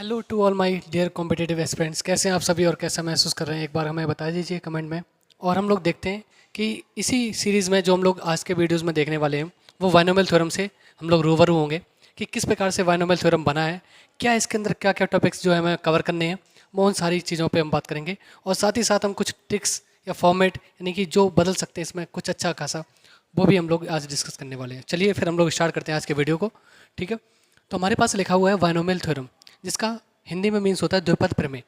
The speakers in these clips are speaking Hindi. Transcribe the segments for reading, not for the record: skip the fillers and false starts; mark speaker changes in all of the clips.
Speaker 1: Hello to all my dear competitive aspirants, कैसे हैं आप सभी और कैसा महसूस कर रहे हैं? एक बार हमें बता दीजिए कमेंट में। और हम लोग देखते हैं कि इसी सीरीज़ में जो हम लोग आज के वीडियोस में देखने वाले हैं वो बायनोमियल थ्योरम से हम लोग रूबरू होंगे कि किस प्रकार से बायनोमियल थ्योरम बना है, क्या इसके अंदर क्या क्या टॉपिक्स जो है हमें कवर करने हैं, वो उन सारी चीज़ों पर हम बात करेंगे। और साथ ही साथ हम कुछ ट्रिक्स या फॉर्मेट यानी कि जो बदल सकते हैं इसमें कुछ अच्छा खासा, वो भी हम लोग आज डिस्कस करने वाले हैं। चलिए फिर हम लोग स्टार्ट करते हैं आज के वीडियो को। ठीक है, तो हमारे पास लिखा हुआ है बायनोमियल थ्योरम, जिसका हिंदी में मीन्स होता है द्विपद प्रमेय।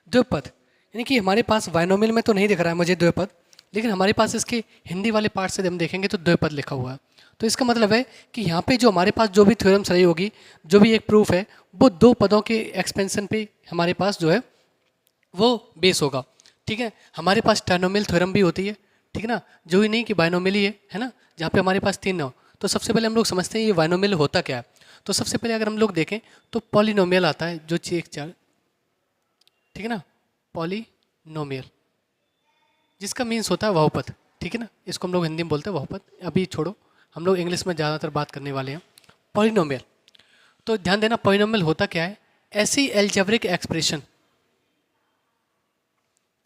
Speaker 1: द्विपद यानी कि हमारे पास बायनोमियल में तो नहीं दिख रहा है मुझे द्विपद, लेकिन हमारे पास इसके हिंदी वाले पार्ट से हम देखेंगे तो द्विपद लिखा हुआ है। तो इसका मतलब है कि यहाँ पे जो हमारे पास जो भी थ्योरम्स रही होगी, जो भी एक प्रूफ है, वो दो पदों के एक्सपेंशन पे हमारे पास जो है वो बेस होगा। ठीक है, हमारे पास ट्राइनोमियल थ्योरम भी होती है, ठीक है ना, जो ही नहीं कि बायनोमियल ही है ना, जहाँ पे हमारे पास तीन हो। तो सबसे पहले हम लोग समझते हैं ये बायनोमियल होता क्या है। तो सबसे पहले अगर हम लोग देखें तो पॉलिनोमियल आता है, जो एक चार, ठीक है ना, पॉलिनोमियल, जिसका मीन्स होता है बहुपद। ठीक है ना, इसको हम लोग हिंदी में बोलते हैं बहुपद। अभी छोड़ो, हम लोग इंग्लिश में ज़्यादातर बात करने वाले हैं। पॉलिनोमियल, तो ध्यान देना पॉलिनोमियल होता क्या है। ऐसी एल्जेब्रिक एक्सप्रेशन,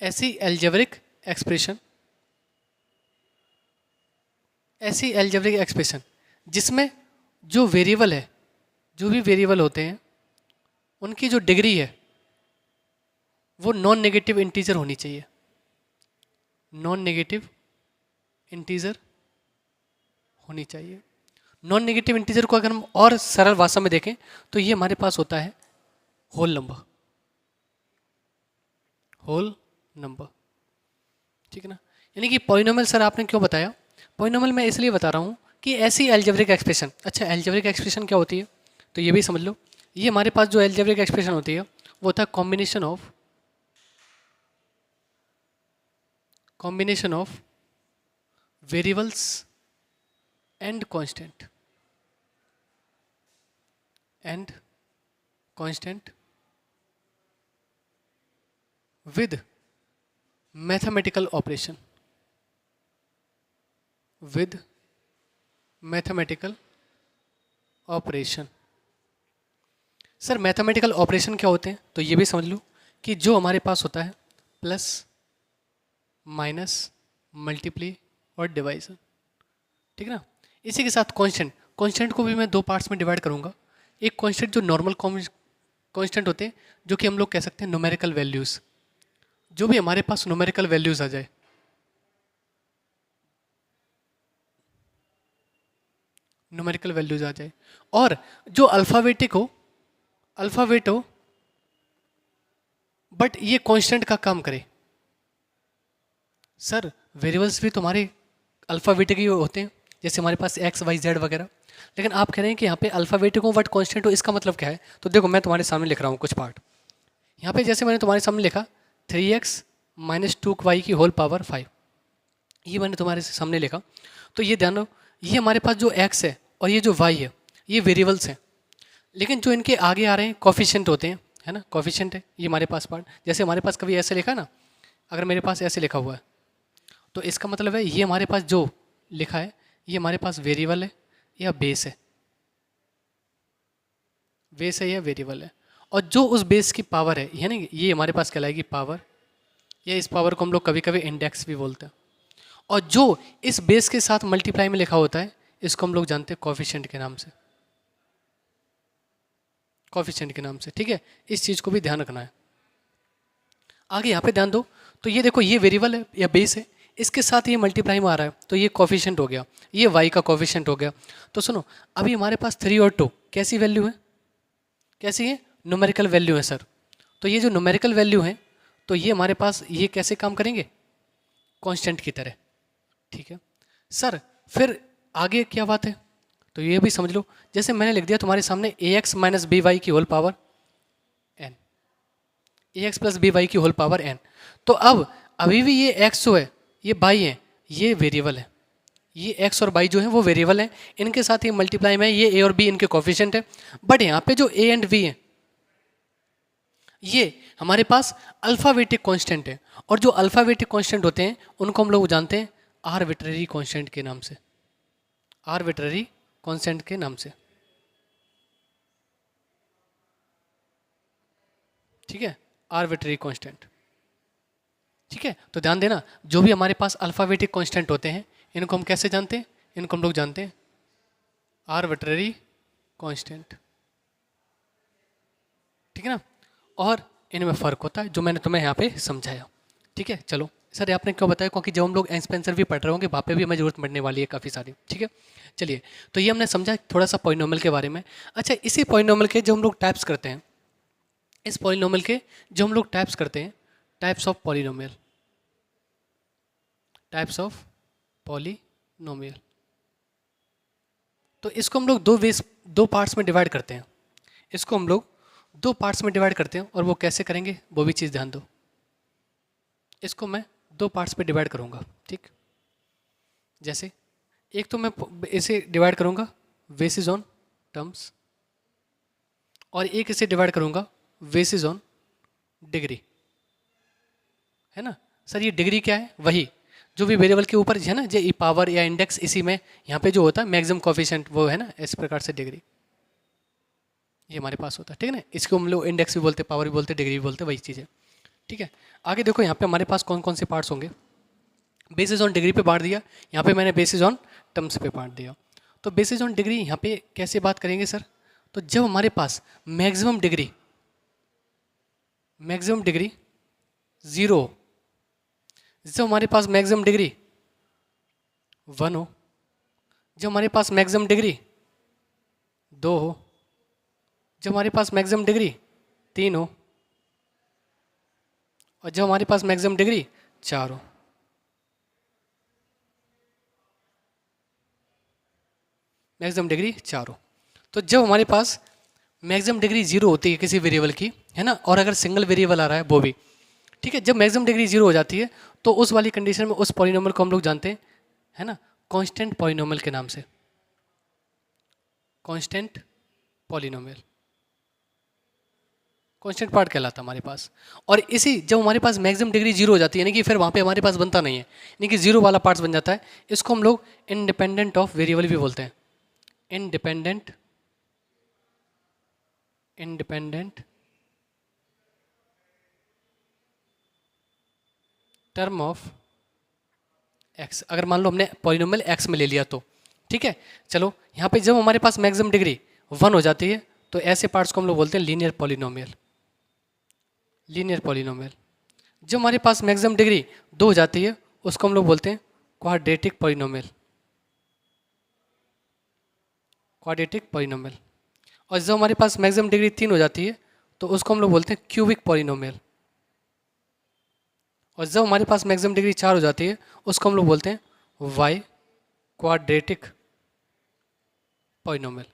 Speaker 1: ऐसी एल्जेब्रिक एक्सप्रेशन, ऐसी एल्जेब्रिक एक्सप्रेशन जिसमें जो वेरिएबल है, जो भी वेरिएबल होते हैं, उनकी जो डिग्री है वो नॉन नेगेटिव इंटीजर होनी चाहिए। नॉन नेगेटिव इंटीजर होनी चाहिए। नॉन नेगेटिव इंटीजर को अगर हम और सरल भाषा में देखें तो ये हमारे पास होता है होल नंबर। होल नंबर, ठीक है ना। यानी कि पॉलिनोमियल सर आपने क्यों बताया? पॉलिनोमियल मैं इसलिए बता रहा हूँ कि ऐसी एल्जेब्रिक एक्सप्रेशन, अच्छा एल्जेब्रिक एक्सप्रेशन क्या होती है तो ये भी समझ लो। ये हमारे पास जो एल्जेब्रिक एक्सप्रेशन होती है वो होता है combination of variables and constant, and constant with mathematical operation, with mathematical operation. Sir mathematical operation क्या होते हैं तो ये भी समझ लो कि जो हमारे पास होता है प्लस, माइनस, मल्टीप्ली और डिवाइजन, ठीक है ना। इसी के साथ कांस्टेंट, कांस्टेंट को भी मैं दो पार्ट्स में डिवाइड करूंगा। एक कांस्टेंट जो नॉर्मल कांस्टेंट होते हैं, जो कि हम लोग कह सकते हैं न्यूमेरिकल वैल्यूज, जो भी हमारे पास न्यूमेरिकल वैल्यूज आ जाए, न्यूमेरिकल वैल्यूज आ जाए, और जो अल्फाबेटिक हो, अल्फाबेट हो बट ये कांस्टेंट का काम करे। सर वेरिएबल्स भी तुम्हारे अल्फाबेटिक ही होते हैं, जैसे हमारे पास एक्स वाई जेड वगैरह, लेकिन आप कह रहे हैं कि यहाँ पे अल्फाबेटिक हो बट कांस्टेंट हो, इसका मतलब क्या है? तो देखो मैं तुम्हारे सामने लिख रहा हूँ कुछ पार्ट। यहाँ पे जैसे मैंने तुम्हारे सामने लिखा 3x माइनस 2y की होल पावर 5, ये मैंने तुम्हारे सामने लिखा। तो ये ध्यान दो, ये हमारे पास जो x है और ये जो y है, ये वेरिएबल्स हैं, लेकिन जो इनके आगे आ रहे हैं कॉफिशिएंट होते हैं, है ना, कॉफिशिएंट है ये हमारे पास पार्ट। जैसे हमारे पास कभी ऐसे लिखा ना, अगर मेरे पास ऐसे लिखा हुआ है तो इसका मतलब है ये हमारे पास जो लिखा है ये हमारे पास वेरिएबल है या बेस है, बेस है या वेरिएबल है। और जो उस बेस की पावर है यानी ये हमारे पास कहलाएगी पावर, या इस पावर को हम लोग कभी कभी इंडेक्स भी बोलते हैं। और जो इस बेस के साथ मल्टीप्लाई में लिखा होता है इसको हम लोग जानते हैं कॉफिशिएंट के नाम से, कॉफिशिएंट के नाम से, ठीक है। इस चीज़ को भी ध्यान रखना है। आगे यहाँ पे ध्यान दो, तो ये देखो ये वेरिएबल है या बेस है, इसके साथ ये मल्टीप्लाई में आ रहा है तो ये कॉफिशिएंट हो गया, ये y का कॉफिशिएंट हो गया। तो सुनो, अभी हमारे पास 3 और 2 कैसी वैल्यू है, कैसी है? न्यूमेरिकल वैल्यू है सर। तो ये जो न्यूमेरिकल वैल्यू है तो ये हमारे पास ये कैसे काम करेंगे? कांस्टेंट की तरह, ठीक है। सर फिर आगे क्या बात है तो ये भी समझ लो, जैसे मैंने लिख दिया तुम्हारे सामने ax माइनस बी वाई की whole power n, ax plus b y की होल पावर n। तो अब अभी भी ये x जो है ये y है, ये वेरिएबल है, ये x और y जो है वो वेरिएबल है, इनके साथ ये मल्टीप्लाई में ये a और b इनके कोफिशिएंट है। बट यहाँ पे जो a एंड b है ये हमारे पास अल्फाबेटिक कांस्टेंट है, और जो अल्फाबेटिक कांस्टेंट होते हैं उनको हम लोग जानते हैं आर्बिट्ररी कांस्टेंट के नाम से, आर्बिट्ररी कांस्टेंट के नाम से। ठीक है, आर्बिट्रेरी कांस्टेंट। ठीक है, तो ध्यान देना, जो भी हमारे पास अल्फाबेटिक कांस्टेंट होते हैं इनको हम कैसे जानते हैं, इनको हम लोग जानते हैं आर्बिट्रेरी कांस्टेंट। ठीक है ना, और इनमें फ़र्क होता है जो मैंने तुम्हें यहाँ पे समझाया। ठीक है, चलो सर आपने क्यों बताया, क्योंकि जब हम लोग एक्सपेंसर भी पढ़ रहे होंगे वहाँ पे भी हमें जरूरत पड़ने वाली है काफ़ी सारी। ठीक है, चलिए, तो ये हमने समझा थोड़ा सा पॉलिनोमियल के बारे में। अच्छा, इसी पॉलिनोमियल के जो हम लोग टाइप्स करते हैं, इस पॉलिनोमियल के जो हम लोग टाइप्स करते हैं, types of polynomial, types of polynomial, तो इसको हम लोग दो पार्ट्स में डिवाइड करते हैं। इसको हम लोग दो पार्ट्स में डिवाइड करते हैं, और वो कैसे करेंगे वो भी चीज़ ध्यान दो। इसको मैं दो पार्ट्स पे डिवाइड करूँगा। ठीक, जैसे एक तो मैं इसे डिवाइड करूँगा बेसिस ऑन टर्म्स, और एक इसे डिवाइड करूँगा बेसिस ऑन डिग्री। है ना सर, ये डिग्री क्या है, वही जो भी वेरिएबल के ऊपर है ना, जो पावर या इंडेक्स, इसी में यहाँ पे जो होता है मैक्सिमम कोफिशिएंट, वो है ना, इस प्रकार से डिग्री ये हमारे पास होता है। ठीक है ना, इसको हम लोग इंडेक्स भी बोलते, पावर भी बोलते, डिग्री भी बोलते, वही चीज़ है। ठीक है, आगे देखो यहाँ पे हमारे पास कौन कौन से पार्ट्स होंगे। बेसिस ऑन डिग्री पे बांट दिया, यहाँ पे मैंने बेसिस ऑन टर्म्स पे बांट दिया। तो बेसिस ऑन डिग्री यहाँ पे कैसे बात करेंगे सर, तो जब हमारे पास मैक्सिमम डिग्री 0, जब हमारे पास मैक्सिमम डिग्री 1 हो, जब हमारे पास मैक्सिमम डिग्री 2 हो, जब हमारे पास मैक्सिमम डिग्री 3 हो, और जब हमारे पास मैक्सिमम डिग्री 4 हो। मैक्सिमम डिग्री 4 हो, तो जब हमारे पास मैक्सिमम डिग्री 0 होती है किसी वेरिएबल की, है ना, और अगर सिंगल वेरिएबल आ रहा है वो भी, ठीक है, जब मैक्सिमम डिग्री 0 हो जाती है तो उस वाली कंडीशन में उस पॉलिनोमियल को हम लोग जानते हैं, है ना, कांस्टेंट पॉलिनोमियल के नाम से, कांस्टेंट पॉलिनोमियल, कांस्टेंट पार्ट कहलाता है हमारे पास। और इसी जब हमारे पास मैक्सिमम डिग्री 0 हो जाती है, यानी कि फिर वहाँ पे हमारे पास बनता नहीं है, यानी कि 0 वाला पार्ट्स बन जाता है, इसको हम लोग इंडिपेंडेंट ऑफ वेरिएबल भी बोलते हैं, इंडिपेंडेंट टर्म ऑफ एक्स। अगर मान लो हमने पॉलिनोमियल एक्स में ले लिया तो ठीक है, चलो यहाँ पे जब हमारे पास मैक्सिमम डिग्री 1 हो जाती है तो ऐसे पार्ट्स को हम लोग बोलते हैं लीनियर पॉलिनोमियल, लीनियर पॉलिनोमियल। जब हमारे पास मैक्सिमम डिग्री 2 हो जाती है उसको हम लोग बोलते हैं क्वाड्रेटिक पॉलिनोमियल, क्वाड्रेटिक पॉलिनोमियल। और जब हमारे पास मैक्सिमम डिग्री 3 हो जाती है तो उसको हम लोग बोलते हैं क्यूबिक पॉलिनोमियल। और जब हमारे पास मैक्सिमम डिग्री 4 हो जाती है उसको हम लोग बोलते हैं वाई क्वाड्रेटिक पॉलिनोमियल।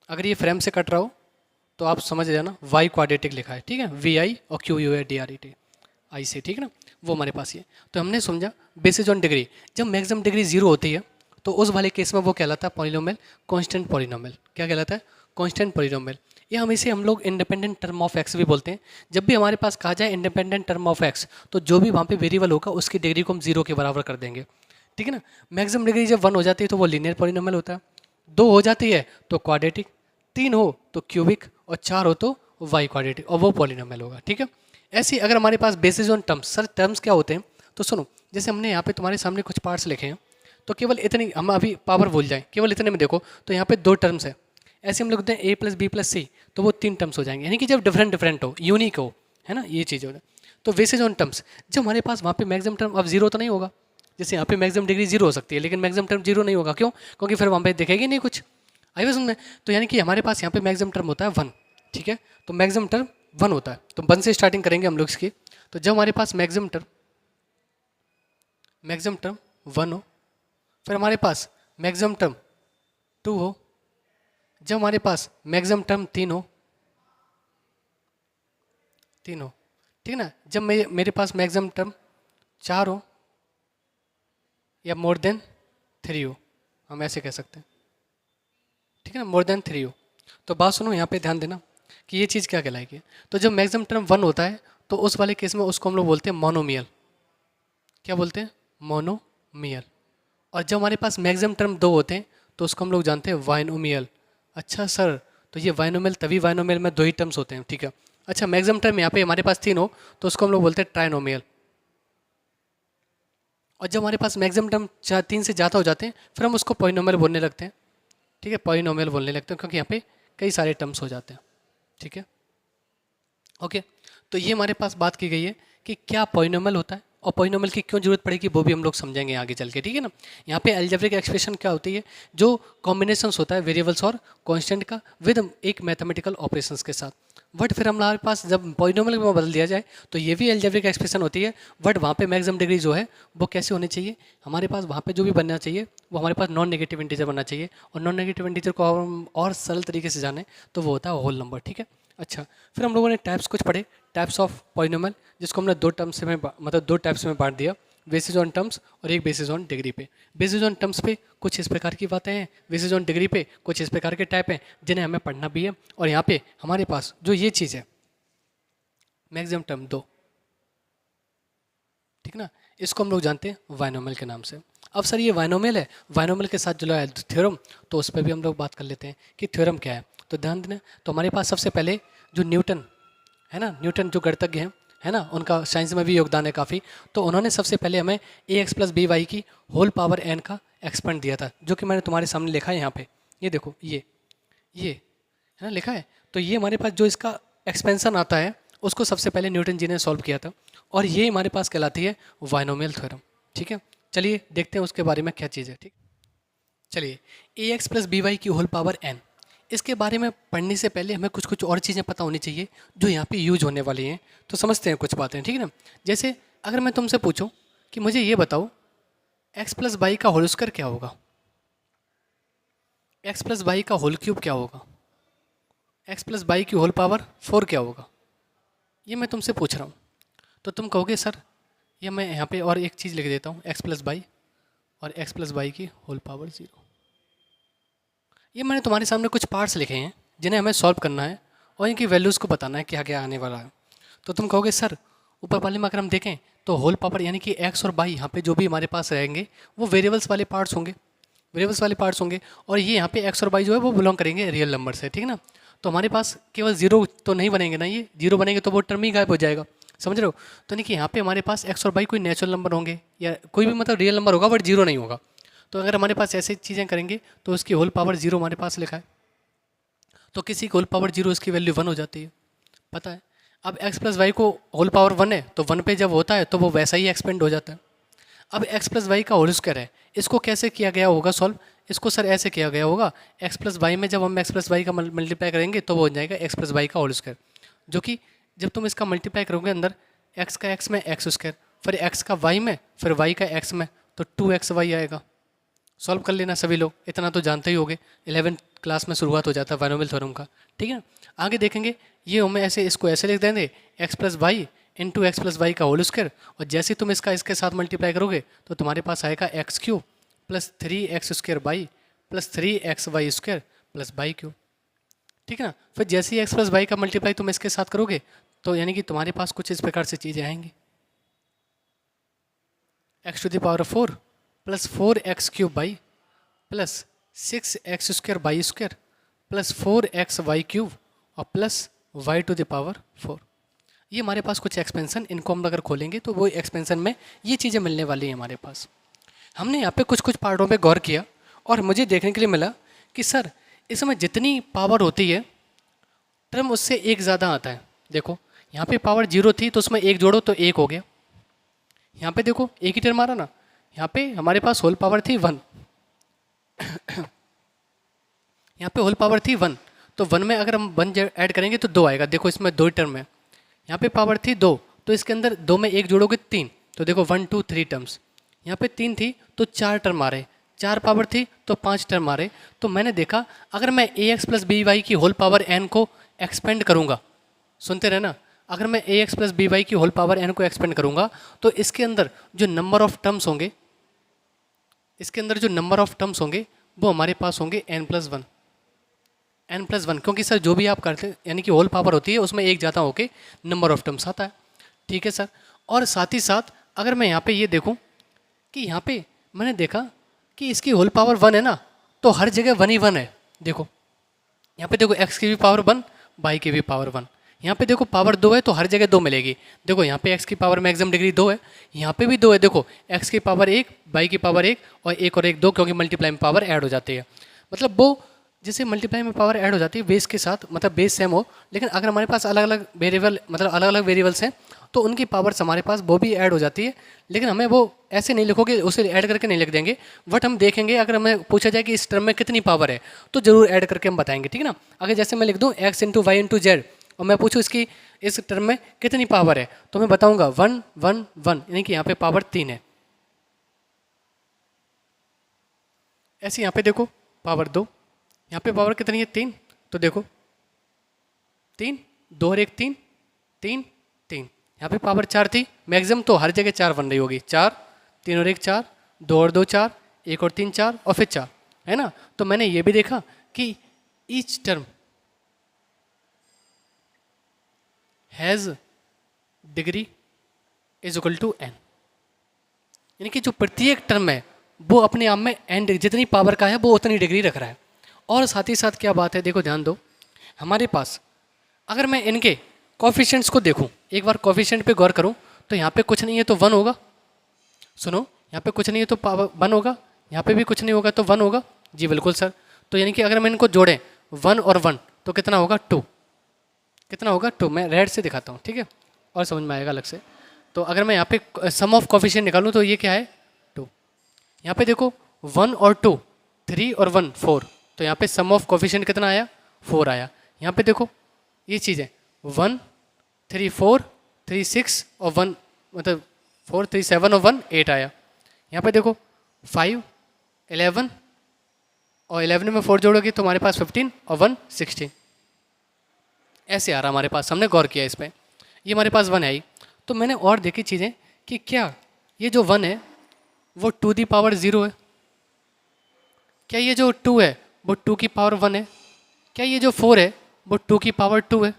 Speaker 1: अगर ये फ्रेम से कट रहा हो तो आप समझ जाना वाई क्वाड्रेटिक लिखा है, ठीक है, वी आई और क्यू यू है D R E T I से, ठीक है ना, वो हमारे पास ये। तो हमने समझा बेसिस ऑन डिग्री, जब मैक्सिमम डिग्री 0 होती है तो उस वाले केस में वो कहलाता है पॉलिनोमियल कांस्टेंट पॉलिनोमियल। क्या कहलाता है? Constant polynomial. ये इसे हम लोग इंडिपेंडेंट टर्म ऑफ एक्स भी बोलते हैं। जब भी हमारे पास कहा जाए इंडिपेंडेंट टर्म ऑफ एक्स तो जो भी वहाँ पे वेरिएबल होगा उसकी डिग्री को हम 0 के बराबर कर देंगे, ठीक है ना। मैक्सिमम डिग्री जब 1 हो जाती है तो वो लीनियर पॉलिनोमियल होता है, 2 हो जाती है तो क्वाड्रेटिक, 3 हो तो क्यूबिक और 4 हो तो वाई क्वाड्रेटिक, और वो पॉलिनोमियल होगा, ठीक है। ऐसे अगर हमारे पास basis on terms, sir terms क्या होते हैं तो सुनो, जैसे हमने यहाँ पे तुम्हारे सामने कुछ पार्ट्स लिखे हैं तो केवल इतनी हम अभी पावर भूल जाएं, केवल इतने में देखो तो यहाँ पे 2 टर्म्स है, ऐसे हम लोग हैं a प्लस बी प्लस सी, तो वो 3 टर्म्स हो जाएंगे, यानी कि जब डिफरेंट डिफरेंट हो, यूनिक हो, है ना, ये चीज़ हो। तो बेसिस ऑन टर्म्स जब हमारे पास वहाँ पे मैक्सिमम टर्म अब 0 तो नहीं होगा, जैसे यहाँ पे मैक्सिमम डिग्री 0 हो सकती है लेकिन मैक्सिमम टर्म 0 नहीं होगा, क्यों? क्योंकि फिर वहाँ पे दिखेगी नहीं कुछ, आई बस सुनने। तो यानी कि हमारे पास यहाँ पे मैक्सिमम टर्म होता है 1, ठीक है, तो मैक्सिमम टर्म 1 होता है, तो 1 से स्टार्टिंग करेंगे हम लोग इसकी। तो जब हमारे पास मैक्सिमम टर्म 1 हो, फिर हमारे पास मैक्सिमम टर्म 2 हो, जब हमारे पास मैक्सिमम टर्म 3 हो, ठीक ना, जब मेरे पास मैक्सिमम टर्म 4 हो या मोर देन 3 हो, हम ऐसे कह सकते हैं, ठीक है ना, मोर देन 3 हो। तो बात सुनो, यहाँ पे ध्यान देना कि ये चीज़ क्या कहलाएगी। तो जब मैक्सिमम टर्म 1 होता है तो उस वाले केस में उसको हम लोग बोलते हैं मोनोमियल। क्या बोलते हैं? मोनोमियल। और जब हमारे पास मैक्सिमम टर्म 2 होते हैं तो उसको हम लोग जानते हैं बाइनोमियल। अच्छा सर, तो ये बाइनोमियल तभी बाइनोमियल में 2 ही टर्म्स होते हैं, ठीक है, अच्छा, मैक्सिमम टर्म यहाँ पे हमारे पास 3 हो तो उसको हम लोग बोलते हैं ट्राइनोमियल। और जब हमारे पास मैक्सिमम टर्म 3 से ज़्यादा हो जाते हैं फिर हम उसको पॉलिनोमियल बोलने लगते हैं। ठीक है, पॉलिनोमियल बोलने लगते हैं क्योंकि यहाँ पे कई सारे टर्म्स हो जाते हैं। ठीक है, ओके। तो ये हमारे पास बात की गई है कि क्या पॉलिनोमियल होता है और पॉलिनोमियल की क्यों जरूरत पड़ेगी वो भी हम लोग समझेंगे आगे चल के। ठीक है ना। यहाँ पे अलजेब्रिक एक्सप्रेशन क्या होती है, जो कॉम्बिनेशंस होता है वेरिएबल्स और कांस्टेंट का विद एक मैथमेटिकल ऑपरेशंस के साथ। बट फिर हमारे पास जब पॉलिनोमियल में बदल दिया जाए तो ये भी अलजेब्रिक एक्सप्रेशन होती है, बट वहाँ पे मैक्सिमम डिग्री जो है वो कैसे होनी चाहिए, हमारे पास वहाँ पे जो भी बनना चाहिए वो हमारे पास नॉन नेगेटिव इंटीजर बनना चाहिए। और नॉन नेगेटिव इंटीजर को हम और सरल तरीके से जाने तो वो होता है होल नंबर। ठीक है। अच्छा, फिर हम लोगों ने टाइप्स कुछ पढ़े, टाइप्स ऑफ पॉलिनोमियल, जिसको हमने दो टर्म्स में मतलब दो टाइप्स में बांट दिया, बेसिस ऑन टर्म्स और एक बेसिस ऑन डिग्री पे। बेसिस ऑन टर्म्स पे कुछ इस प्रकार की बातें हैं, बेसिस ऑन डिग्री पे कुछ इस प्रकार के टाइप हैं जिन्हें हमें पढ़ना भी है। और यहाँ पे हमारे पास जो ये चीज़ है मैक्सिमम टर्म 2, ठीक ना, इसको हम लोग जानते हैं बायनोमियल के नाम से। अब सर ये बायनोमियल है, बायनोमियल के साथ जुड़ा है थ्योरम, तो उस पर भी हम लोग बात कर लेते हैं कि थ्योरम क्या है। तो ध्यान देना, तो हमारे पास सबसे पहले जो न्यूटन है ना, न्यूटन जो गणितज्ञ हैं है ना, उनका साइंस में भी योगदान है काफ़ी। तो उन्होंने सबसे पहले हमें ए एक्स प्लस बी वाई की होल पावर एन का एक्सपेंड दिया था, जो कि मैंने तुम्हारे सामने लिखा है यहाँ पे। ये देखो, ये है ना लिखा है। तो ये हमारे पास जो इसका एक्सपेंशन आता है उसको सबसे पहले न्यूटन जी ने सॉल्व किया था, और ये हमारे पास कहलाती है बायनोमियल थ्योरम। ठीक है, चलिए देखते हैं उसके बारे में क्या चीज़ है। ठीक, चलिए ए एक्स प्लस बी वाई की होल पावर एन, इसके बारे में पढ़ने से पहले हमें कुछ कुछ और चीज़ें पता होनी चाहिए जो यहाँ पे यूज होने वाली हैं। तो समझते हैं कुछ बातें, ठीक है ना। जैसे अगर मैं तुमसे पूछूं कि मुझे ये बताओ एक्स प्लस वाई का होल स्क्वायर क्या होगा, एक्स प्लस वाई का होल क्यूब क्या होगा, एक्स प्लस वाई की होल पावर 4 क्या होगा, ये मैं तुमसे पूछ रहा हूँ। तो तुम कहोगे सर ये मैं यहाँ पे और एक चीज़ लिख देता हूँ, एक्स प्लस वाई और एक्स प्लस वाई की होल पावर 0। ये मैंने तुम्हारे सामने कुछ पार्ट्स लिखे हैं जिन्हें हमें सॉल्व करना है और इनकी वैल्यूज़ को बताना है क्या क्या आने वाला है। तो तुम कहोगे सर ऊपर वाले में अगर हम देखें तो होल पावर यानी कि एक्स और वाई यहाँ पे जो भी हमारे पास रहेंगे वो वेरिएबल्स वाले पार्ट्स होंगे, वेरिएबल्स वाले पार्ट्स होंगे। और ये यहाँ पे एक्स और वाई जो है वो बिलोंग करेंगे रियल नंबर से, ठीक है ना। तो हमारे पास केवल जीरो तो नहीं बनेंगे ना, ये जीरो बनेंगे तो वो टर्म ही गायब हो जाएगा, समझ रहे हो। तो यानी कि यहाँ पे हमारे पास एक्स और वाई कोई नेचुरल नंबर होंगे या कोई भी मतलब रियल नंबर होगा बट जीरो नहीं होगा। तो अगर हमारे पास ऐसी चीज़ें करेंगे तो उसकी होल पावर 0 हमारे पास लिखा है, तो किसी की होल पावर 0 इसकी वैल्यू 1 हो जाती है, पता है। अब x प्लस वाई को होल पावर 1 है तो 1 पे जब होता है तो वो वैसा ही एक्सपेंड हो जाता है। अब x प्लस वाई का होल स्क्वायर है, इसको कैसे किया गया होगा सॉल्व, इसको सर ऐसे किया गया होगा, x प्लस वाई में जब हम x प्लस वाई का मल्टीप्लाई करेंगे तो वो हो जाएगा x प्लस वाई का होल स्क्वायर, जो कि जब तुम इसका मल्टीप्लाई करोगे अंदर x का x में एक्स स्क्वायर, फिर x का y में, फिर y का x में, तो 2xy आएगा। सॉल्व कर लेना सभी लोग, इतना तो जानते ही होंगे, 11th क्लास में शुरुआत हो जाता है बायनोमियल थ्योरम का, ठीक है ना। आगे देखेंगे, ये हमें ऐसे इसको ऐसे लिख देंगे x plus y into x plus y का होल स्क्वायर, और जैसे तुम इसका इसके साथ मल्टीप्लाई करोगे तो तुम्हारे पास आएगा x cube plus 3x square y plus 3xy square plus y cube, ठीक है ना। फिर जैसे ही एक्स प्लस वाई का मल्टीप्लाई तुम इसके साथ करोगे तो यानी कि तुम्हारे पास कुछ इस प्रकार से चीज़ें आएंगी, x to the power 4 plus 4x cube y plus 6x square y square plus 4x y cube और plus y to the power 4। ये हमारे पास कुछ एक्सपेंशन, इनको हम अगर खोलेंगे तो वो एक्सपेंशन में ये चीज़ें मिलने वाली हैं हमारे पास। हमने यहाँ पे कुछ कुछ पार्टों पे गौर किया और मुझे देखने के लिए मिला कि सर इसमें जितनी पावर होती है टर्म उससे एक ज़्यादा आता है। देखो यहाँ पे पावर 0 थी तो उसमें एक जोड़ो तो एक हो गया, यहाँ पे देखो एक ही टर्म आ रहा ना, यहाँ पे हमारे पास होल पावर थी 1 यहाँ पे होल पावर थी 1, तो 1 में अगर हम 1 ऐड करेंगे तो 2 आएगा। देखो इसमें 2 टर्म है, यहाँ पे पावर थी 2 तो इसके अंदर 2 में एक जोड़ोगे 3, तो देखो 1 2 3 टर्म्स। यहाँ पे 3 थी तो 4 टर्म आ रहे, 4 पावर थी तो 5 टर्म आ रहे। तो मैंने देखा अगर मैं ए एक्स प्लस बी वाई की होल पावर एन को एक्सपेंड करूँगा, सुनते रहना, अगर मैं ए एक्स प्लस बी वाई की होल पावर एन को एक्सपेंड करूँगा तो इसके अंदर जो नंबर ऑफ टर्म्स होंगे, इसके अंदर जो नंबर ऑफ टर्म्स होंगे वो हमारे पास होंगे n प्लस वन, क्योंकि सर जो भी आप करते हैं यानी कि होल पावर होती है उसमें एक ज़्यादा होके नंबर ऑफ टर्म्स आता है, ठीक है सर। और साथ ही साथ अगर मैं यहाँ पे ये देखूँ कि यहाँ पे मैंने देखा कि इसकी होल पावर 1 है ना, तो हर जगह 1 ही 1 है। देखो यहाँ पे देखो x की भी पावर 1, y की भी पावर 1, यहाँ पे देखो पावर 2 है तो हर जगह 2 मिलेगी। देखो यहाँ पे x की पावर मैक्सिमम डिग्री 2 है, यहाँ पे भी 2 है। देखो x की पावर 1, y की पावर 1 और 1 2, क्योंकि मल्टीप्लाई में पावर ऐड हो जाती है। मतलब वो जैसे मल्टीप्लाई में पावर ऐड हो जाती है बेस के साथ, मतलब बेस सेम हो, लेकिन अगर हमारे पास अलग अलग वेरिएबल, मतलब अलग अलग वेरिएबल्स हैं तो उनकी पावर्स हमारे पास वो भी ऐड हो जाती है। लेकिन हमें वो ऐसे नहीं लिखोगे, उसे ऐड करके नहीं लिख देंगे, बट हम देखेंगे अगर हमें पूछा जाए कि इस टर्म में कितनी पावर है तो जरूर ऐड करके हम बताएंगे, ठीक है ना। अगर जैसे मैं लिख दूँ x into y into z और मैं पूछूँ इसकी इस टर्म में कितनी पावर है तो मैं बताऊँगा 1 1 1, यानी कि यहाँ पे पावर 3 है। ऐसे यहाँ पे देखो पावर 2, यहाँ पे पावर कितनी है 3, तो देखो 3 2 और 1 3 3 3, यहाँ पे पावर 4 थी मैक्सिमम, तो हर जगह 4 बन रही होगी। 4 3 और 1 4, 2 और 2 4, 1 और 3 4 और फिर 4, है ना। तो मैंने ये भी देखा कि each term has degree is equal to n, यानी कि जो प्रत्येक टर्म है वो अपने आप में n जितनी पावर का है वो उतनी डिग्री रख रहा है। और साथ ही साथ क्या बात है, देखो ध्यान दो, हमारे पास अगर मैं इनके कोफिशिएंट्स को देखूं, एक बार कोफिशिएंट पे गौर करूं, तो यहाँ पे कुछ नहीं है तो 1 होगा। सुनो, यहाँ पे कुछ नहीं है तो पावर 1 होगा, यहाँ पे भी कुछ नहीं होगा तो 1 होगा। जी बिल्कुल सर। तो यानी कि अगर मैं इनको जोड़ें 1 और 1 तो कितना होगा 2, कितना होगा 2। मैं रेड से दिखाता हूँ, ठीक है, और समझ में आएगा अलग से। तो अगर मैं यहाँ पे सम ऑफ कोफिशिएंट निकालूँ तो ये क्या है 2। यहाँ पे देखो 1 और 2, 3 और 1 4, तो यहाँ पे सम ऑफ कोफिशिएंट कितना आया 4 आया। यहाँ पे देखो ये चीज़ है 1 3 4 3 6 और 1, मतलब 4 3 7 और 1 8 आया। यहाँ पे देखो 5 11 और 11 में 4 जोड़ोगे तो हमारे पास 15 और 1 16, ऐसे आ रहा हमारे पास। हमने गौर किया इस पर, ये हमारे पास 1 आई। तो मैंने और देखी चीज़ें कि क्या ये जो 1 है वो 2 दी पावर 0 है, क्या ये जो 2 है वो 2 की पावर 1 है, क्या ये जो 4 है वो 2 की पावर 2 है,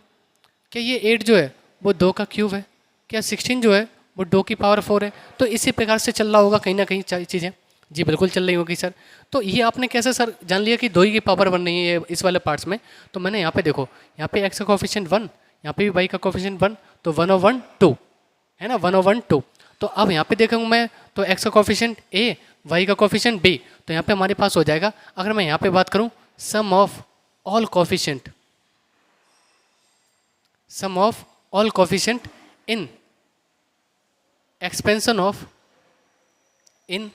Speaker 1: क्या ये 8 जो है वो 2 का क्यूब है, क्या 16 जो है वो 2 की पावर 4 है। तो इसी प्रकार से चल रहा होगा कहीं ना कहीं चीज़ें। जी बिल्कुल चल रही होगी सर। तो ये आपने कैसे सर जान लिया कि 2 ही की पावर 1 नहीं है इस वाले पार्ट्स में। तो मैंने यहाँ पे देखो, यहाँ पे x का कोफिशिएंट 1, यहाँ पे भी y का कोफिशिएंट 1, तो 1 और 1 2 है ना, 1 और 1 2। तो अब यहाँ पे देखूँगा मैं तो x का कोफिशिएंट a, y का कोफिशिएंट b, तो यहाँ पे हमारे पास हो जाएगा। अगर मैं यहाँ पे बात करूँ sum of all coefficient, sum of all coefficient in expansion of, in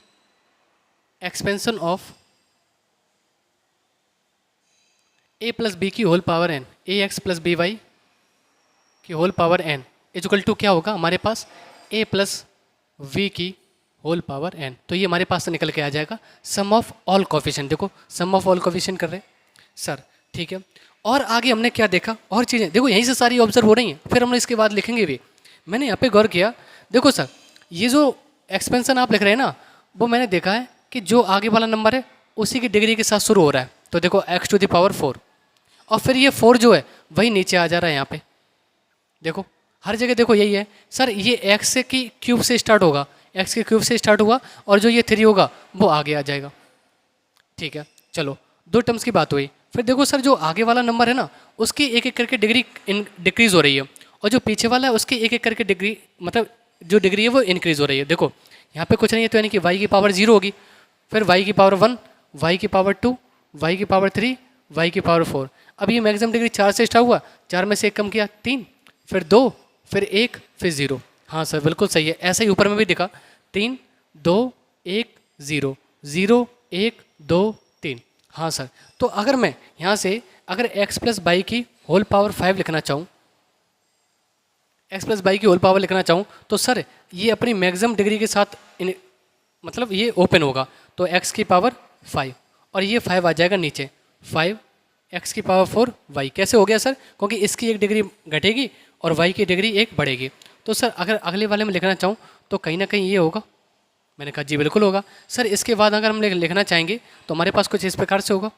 Speaker 1: expansion of a plus b की whole power n, a x plus b y की whole power n equal to क्या होगा हमारे पास a प्लस वी की होल पावर n। तो ये हमारे पास से निकल के आ जाएगा सम ऑफ ऑल कोफिशिएंट। देखो सम ऑफ ऑल कोफिशिएंट कर रहे हैं सर, ठीक है। और आगे हमने क्या देखा, और चीज़ें देखो यहीं से सारी ऑब्जर्व हो रही हैं, फिर हम इसके बाद लिखेंगे भी। मैंने यहाँ पे गौर किया, देखो सर ये जो एक्सपेंशन आप लिख रहे हैं ना, वो मैंने देखा है कि जो आगे वाला नंबर है उसी की डिग्री के साथ शुरू हो रहा है। तो देखो x टू द पावर 4, और फिर ये 4 जो है वही नीचे आ जा रहा है यहाँ पे। देखो हर जगह देखो यही है सर, ये x से की क्यूब से स्टार्ट होगा, x के क्यूब से स्टार्ट हुआ, और जो ये 3 होगा वो आगे आ जाएगा, ठीक है। चलो 2 टर्म्स की बात हुई। फिर देखो सर जो आगे वाला नंबर है ना उसकी एक एक करके डिग्री डिक्रीज़ हो रही है, और जो पीछे वाला है उसकी एक एक करके डिग्री, मतलब जो डिग्री है वो इंक्रीज़ हो रही है। देखो यहाँ पे कुछ नहीं है तो यानी कि y की पावर 0 होगी, फिर y की पावर 1, y की पावर 2, y की पावर 3, y की पावर 4। अब ये मैक्सिमम डिग्री 4 से स्टार्ट हुआ, 4 में से 1 कम किया 3, फिर 2, फिर 1, फिर 0। हाँ सर बिल्कुल सही है, ऐसा ही ऊपर में भी दिखा 3 2 1 0 0 1 2 3। हाँ सर। तो अगर मैं यहाँ से अगर x प्लस बाई की होल पावर 5 लिखना चाहूँ, x प्लस बाई की होल पावर लिखना चाहूँ, तो सर ये अपनी मैक्सिमम डिग्री के साथ मतलब ये ओपन होगा, तो x की पावर 5 और ये 5 आ जाएगा नीचे, 5 x की पावर 4 y। कैसे हो गया सर, क्योंकि इसकी एक डिग्री घटेगी और y की डिग्री एक बढ़ेगी। तो सर अगर अगले वाले में लिखना चाहूँ तो कहीं ना कहीं ये होगा। मैंने कहा जी बिल्कुल होगा सर। इसके बाद अगर हम लिखना चाहेंगे तो हमारे पास कुछ इस प्रकार से होगा।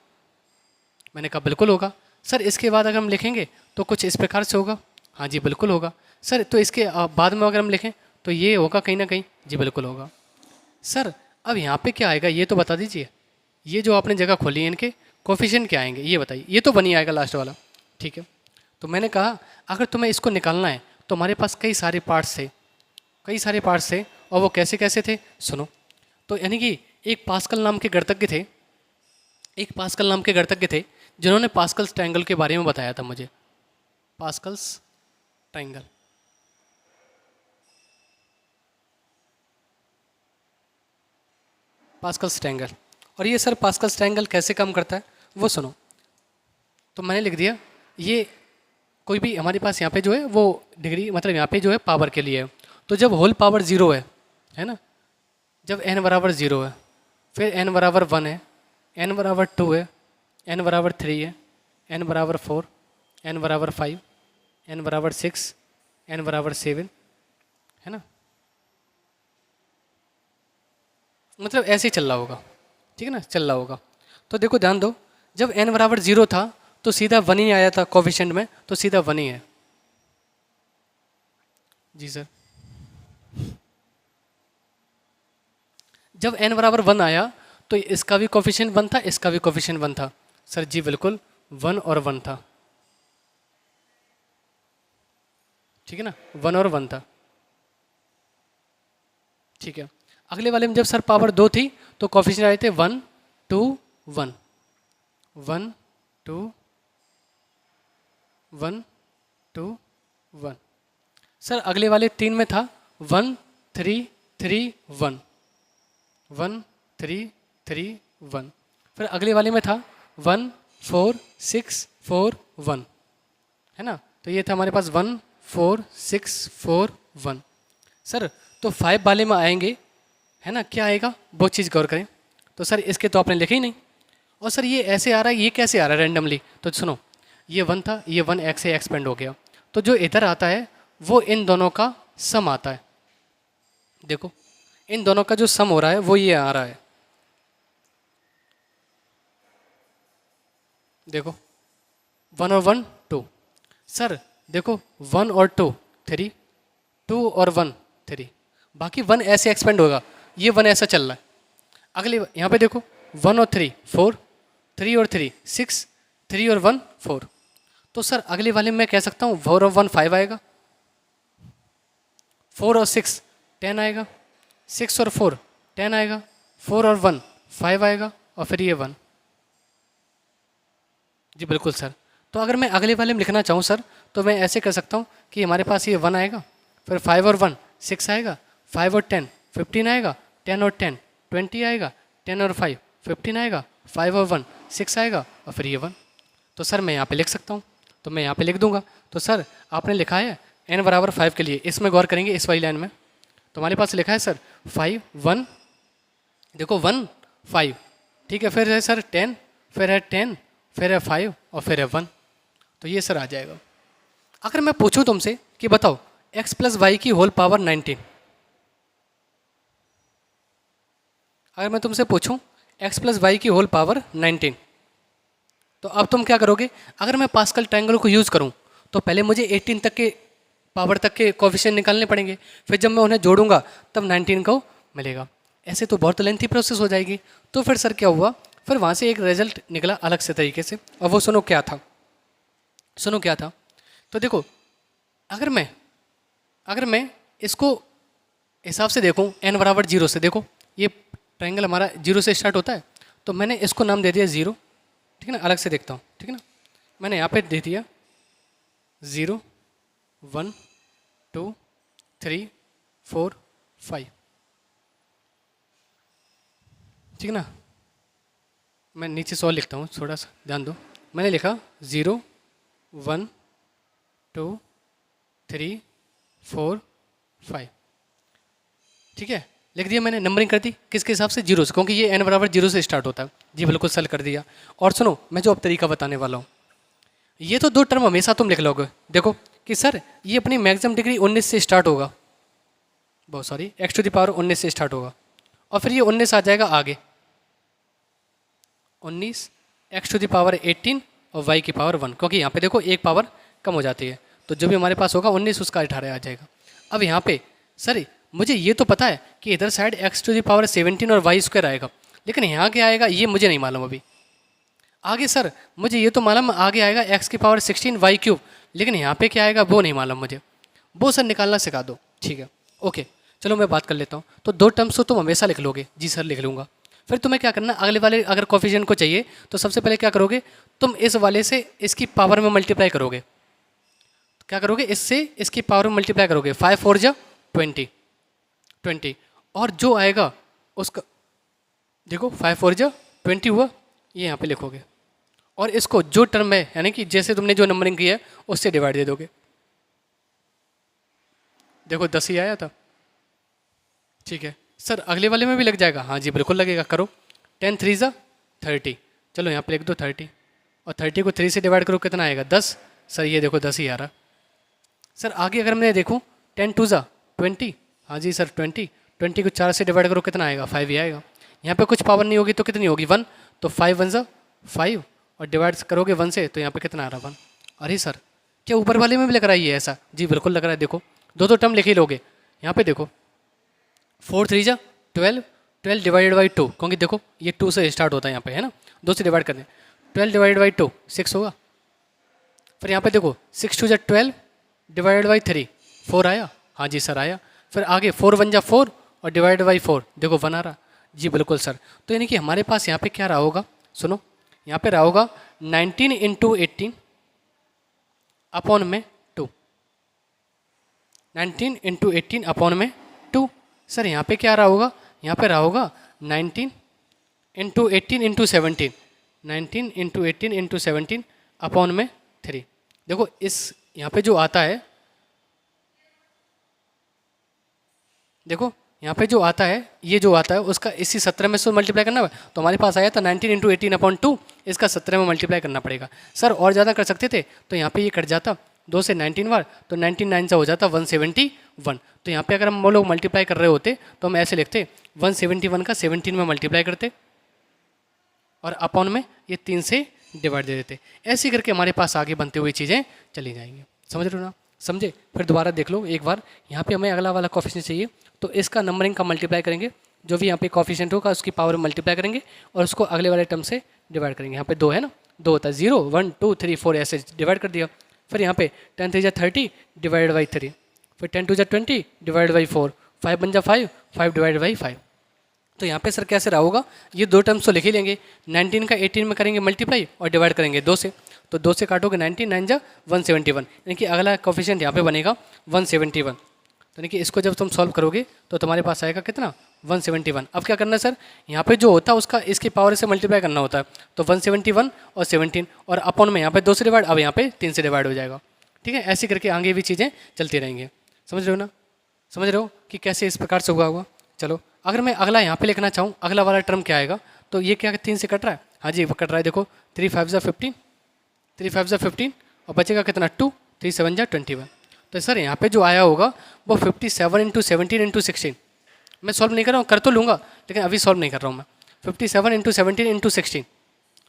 Speaker 1: मैंने कहा बिल्कुल होगा सर। इसके बाद अगर हम लिखेंगे तो कुछ इस प्रकार से होगा। हाँ जी बिल्कुल होगा सर। तो इसके बाद में अगर हम लिखें तो ये होगा कहीं ना कहीं। जी बिल्कुल होगा सर। अब यहाँ पे क्या आएगा ये तो बता दीजिए। ये जो आपने जगह खोली है इनके कोफिशिएंट क्या आएंगे ये बताइए। ये तो बनी आएगा लास्ट वाला, ठीक है। तो मैंने कहा अगर तुम्हें इसको निकालना है तो हमारे पास कई सारे पार्ट्स थे, कई सारे पार्ट्स थे, और वो कैसे कैसे थे सुनो। तो यानी कि एक पास्कल नाम के गणितज्ञ थे, एक पास्कल नाम के गणितज्ञ थे जिन्होंने पास्कल्स ट्रायंगल के बारे में बताया था मुझे। Pascal's triangle, Pascal's triangle. और ये सर पास्कल्स ट्रायंगल कैसे काम करता है वो सुनो। तो मैंने लिख दिया ये कोई भी हमारे पास यहाँ पे जो है वो डिग्री मतलब यहाँ पे जो है पावर के लिए है। तो जब होल पावर ज़ीरो है ना, जब n बराबर ज़ीरो है, फिर n बराबर 1 है, n बराबर 2 है, n बराबर 3 है, n बराबर 4, n बराबर 5, n बराबर 6, n बराबर 7, है ना, मतलब ऐसे ही चल रहा होगा, ठीक है ना, चल रहा होगा। तो देखो ध्यान दो, जब n बराबर 0 था तो सीधा 1 ही आया था कोफिशिएंट में, तो सीधा 1 ही है। जी सर। जब n बराबर 1 आया तो इसका भी कोफिशिएंट 1 था, इसका भी कोफिशिएंट 1 था। सर जी बिल्कुल 1 और 1 था, ठीक है ना, 1 और 1 था, ठीक है। अगले वाले में जब सर पावर 2 थी तो कोफिशिएंट आए थे 1 2 1, 1 2 1 2 1। सर अगले वाले 3 में था 1 3 3 1, 1 3 3 1। फिर अगले वाले में था 1 4 6 4 1, है ना। तो ये था हमारे पास 1 4 6 4 1। सर तो 5 वाले में आएंगे, है ना, क्या आएगा वो चीज़ गौर करें। तो सर इसके तो आपने लिखे ही नहीं, और सर ये ऐसे आ रहा है, ये कैसे आ रहा है रैंडमली। तो सुनो, ये 1 था, ये 1 x से एक्सपेंड हो गया, तो जो इधर आता है वो इन दोनों का सम आता है। देखो इन दोनों का जो सम हो रहा है वो ये आ रहा है, देखो 1 और 1 2। सर देखो 1 और 2 3, 2 और 1 3, बाकी 1 ऐसे एक्सपेंड होगा, ये 1 ऐसा चल रहा है। अगले यहाँ पे देखो 1 और 3 4, 3 और 3 6, 3 और 1 4। तो सर अगले वाले में मैं कह सकता हूँ 4 और 1 5 आएगा, 4 और 6 10 आएगा, 6 और 4 10 आएगा, 4 और 1 5 आएगा, और फिर ये 1। जी बिल्कुल सर। तो अगर मैं अगले वाले में लिखना चाहूँ सर तो मैं ऐसे कर सकता हूँ कि हमारे पास ये 1 आएगा, फिर 5 और 1 6 आएगा, 5 और 10 15 आएगा, 10 और 10 20 आएगा, 10 और 5 15 आएगा, 5 और 1 6 आएगा, और फिर ये 1। तो सर मैं यहाँ पे लिख सकता हूँ, तो मैं यहाँ पे लिख दूंगा। तो सर आपने लिखा है n बराबर 5 के लिए, इसमें गौर करेंगे इस वाली लाइन में, तो हमारे पास लिखा है सर 5 1, देखो 1 5, ठीक है, फिर है सर 10, फिर है 10, फिर है 5, और फिर है 1। तो ये सर आ जाएगा। अगर मैं पूछूं तुमसे कि बताओ x प्लस वाई की होल पावर 19, अगर मैं तुमसे पूछूं x प्लस वाई की होल पावर 19, तो अब तुम क्या करोगे। अगर मैं पास्कल ट्रायंगल को यूज़ करूं तो पहले मुझे 18 तक के पावर तक के कोफिशिएंट निकालने पड़ेंगे, फिर जब मैं उन्हें जोड़ूंगा तब 19 को मिलेगा। ऐसे तो बहुत लेंथी प्रोसेस हो जाएगी। तो फिर सर क्या हुआ, फिर वहाँ से एक रिजल्ट निकला अलग से तरीके से, और वो सुनो क्या था, सुनो क्या था। तो देखो अगर मैं इसको हिसाब से देखूं n बराबर 0 से, देखो ये ट्रायंगल हमारा 0 से स्टार्ट होता है, तो मैंने इसको नाम दे दिया 0, ठीक है ना, अलग से देखता हूँ, ठीक है ना, मैंने यहाँ पे दे दिया 0 1 2 3 4 5, ठीक है ना। मैं नीचे 100 लिखता हूँ, थोड़ा सा ध्यान दो। मैंने लिखा 0 1 2 3 4 5, ठीक है, लिख दिया मैंने, नंबरिंग कर दी किसके हिसाब से 0 से, क्योंकि ये n बराबर 0 से स्टार्ट होता है। जी बिल्कुल सर कर दिया। और सुनो मैं जो अब तरीका बताने वाला हूँ, ये तो 2 टर्म हमेशा तुम लिख लोगे। देखो कि सर ये अपनी मैक्सिमम डिग्री 19 से स्टार्ट होगा, बहुत sorry x to the power 19 से स्टार्ट होगा, और फिर ये 19 आ जाएगा आगे 19 x टू द पावर 18 और y की पावर 1, क्योंकि यहाँ पे देखो एक पावर कम हो जाती है, तो जो भी हमारे पास होगा 19 उसका 18 आ जाएगा। अब यहाँ पे सर मुझे ये तो पता है कि इधर side x to the power 17 और y स्क्वायर आएगा, लेकिन यहाँ क्या आएगा ये मुझे नहीं मालूम अभी। आगे सर मुझे ये तो मालूम आगे आएगा एक्स की पावर 16 वाई क्यूब, लेकिन यहाँ पे क्या आएगा वो नहीं मालूम मुझे, वो सर निकालना सिखा दो। ठीक है, ओके, चलो मैं बात कर लेता हूँ। तो दो टर्म्स तो तुम हमेशा लिख लोगे, जी सर लिख लूँगा। फिर तुम्हें क्या करना, अगले वाले अगर कोफिशिएंट को चाहिए तो सबसे पहले क्या करोगे, तुम इस वाले से इसकी पावर में मल्टीप्लाई करोगे। क्या करोगे, इससे इसकी पावर में मल्टीप्लाई करोगे, 5 4 जा 20 20, और जो आएगा उसका देखो 5 4 जा 20 हुआ, ये यहाँ पे लिखोगे, और इसको जो टर्म है यानी कि जैसे तुमने जो नंबरिंग की है उससे डिवाइड दे दोगे। देखो 10 ही आया था। ठीक है सर, अगले वाले में भी लग जाएगा, हाँ जी बिल्कुल लगेगा, करो 10 3 जा 30, चलो यहाँ पे लिख दो 30, और 30 को 3 से डिवाइड करो कितना आएगा 10, सर ये देखो 10 ही आ रहा। सर आगे अगर मैं देखूँ 10 2 जा 20, हाँ जी सर 20, 20 को 4 से डिवाइड करो कितना आएगा 5 ही आएगा। यहाँ पे कुछ पावर नहीं होगी तो कितनी होगी 1, तो 5 1 जा 5, और डिवाइड करोगे 1 से तो यहाँ पे कितना आ रहा 1। अरे सर क्या ऊपर वाले में भी लग रहा है ये ऐसा, जी बिल्कुल लग रहा है, देखो दो टर्म लिख ही लोगे। यहाँ पे देखो 4 3 जा 12, 12 डिवाइडेड बाई 2, क्योंकि देखो ये 2 से स्टार्ट होता है यहाँ पे, है ना, 2 से डिवाइड करने, 12 डिवाइडेड बाई 2 6 होगा। फिर यहाँ पे देखो 6 2 जा 12 डिवाइडेड बाई 3 4 आया, हाँ जी सर आया। फिर आगे 4 1 जा 4 और डिवाइडेड बाई 4 देखो 1 आ रहा, जी बिल्कुल सर। तो यानी कि हमारे पास यहाँ पे क्या रहा होगा, सुनो यहाँ पे रहा होगा 19 इंटू 18 अपॉन में 2, 19 इंटू 18 अपॉन में 2। सर यहाँ पे क्या रहा होगा, यहाँ पे रहा होगा 19 into 18 into 17, 19 into 18 into 17 upon में 3। देखो इस यहाँ पे जो आता है, देखो यहाँ पे जो आता है, ये जो आता है उसका इसी 17 में से मल्टीप्लाई करना है, तो हमारे पास आया था 19 इंटू 18 अपॉन 2, इसका 17 में मल्टीप्लाई करना पड़ेगा। सर और ज़्यादा कर सकते थे, तो यहाँ पे ये कट जाता 2 से 19 बार, तो 99 से हो जाता 171। तो यहाँ पे अगर हम लोग मल्टीप्लाई कर रहे होते तो हम ऐसे लिखते 171 का 17 में मल्टीप्लाई करते, और अपॉन में ये 3 से डिवाइड दे देते। ऐसे करके हमारे पास आगे बनती हुई चीज़ें चली जाएंगी। समझ रहे हो ना, समझे? फिर दोबारा देख लो एक बार, यहाँ पे हमें अगला वाला कोफिशिएंट चाहिए, तो इसका नंबरिंग का मल्टीप्लाई करेंगे, जो भी यहाँ पे कोफिशिएंट होगा उसकी पावर में मल्टीप्लाई करेंगे, और उसको अगले वाले टर्म से डिवाइड करेंगे। यहाँ पे 2 है ना, 2 होता है, 0 1 2 3 4 ऐसे डिवाइड कर दिया। फिर यहाँ पे 10 3 जा 30 डिवाइड बाई 3, फिर 10 2 जा 20 डिवाइड बाई 4, 5 1 जा 5 5 डिवाइड बाई 5। तो यहाँ पे सर कैसे रहा होगा, ये दो टर्म्स तो लिख ही लेंगे, 19 का 18 में करेंगे मल्टीप्लाई और डिवाइड करेंगे 2 से, तो 2 से काटोगे 19 9 जा 171, यानी कि अगला कोफिशिएंट यहाँ पे बनेगा 171। तो यानी कि इसको जब तुम सॉल्व करोगे तो तुम्हारे पास आएगा कितना 171। अब क्या करना है सर, यहाँ पे जो होता है उसका इसकी पावर से मल्टीप्लाई करना होता है, तो 171 और 17 और अपॉन में यहाँ पे 2 से डिवाइड, अब यहाँ पे 3 से डिवाइड हो जाएगा। ठीक है, ऐसे करके आगे भी चीज़ें चलती रहेंगी। समझ रहे हो ना, समझ रहे हो कि कैसे इस प्रकार से हुआ होगा। चलो अगर मैं अगला यहाँ पे लिखना चाहूँ, अगला वाला टर्म क्या आएगा, तो ये क्या 3 से कट रहा है, हाँ जी कट रहा है, देखो 3 5 जा 15, 3 5 जा 15 और बचेगा कितना 2, 3 7 जा 21। तो सर यहाँ पे जो आया होगा वो 57 इंटू 17 इंटू 16, मैं सॉल्व नहीं कर रहा हूँ, कर तो लूँगा लेकिन अभी सॉल्व नहीं कर रहा हूँ मैं। 57 इंटू 17 इंटू 16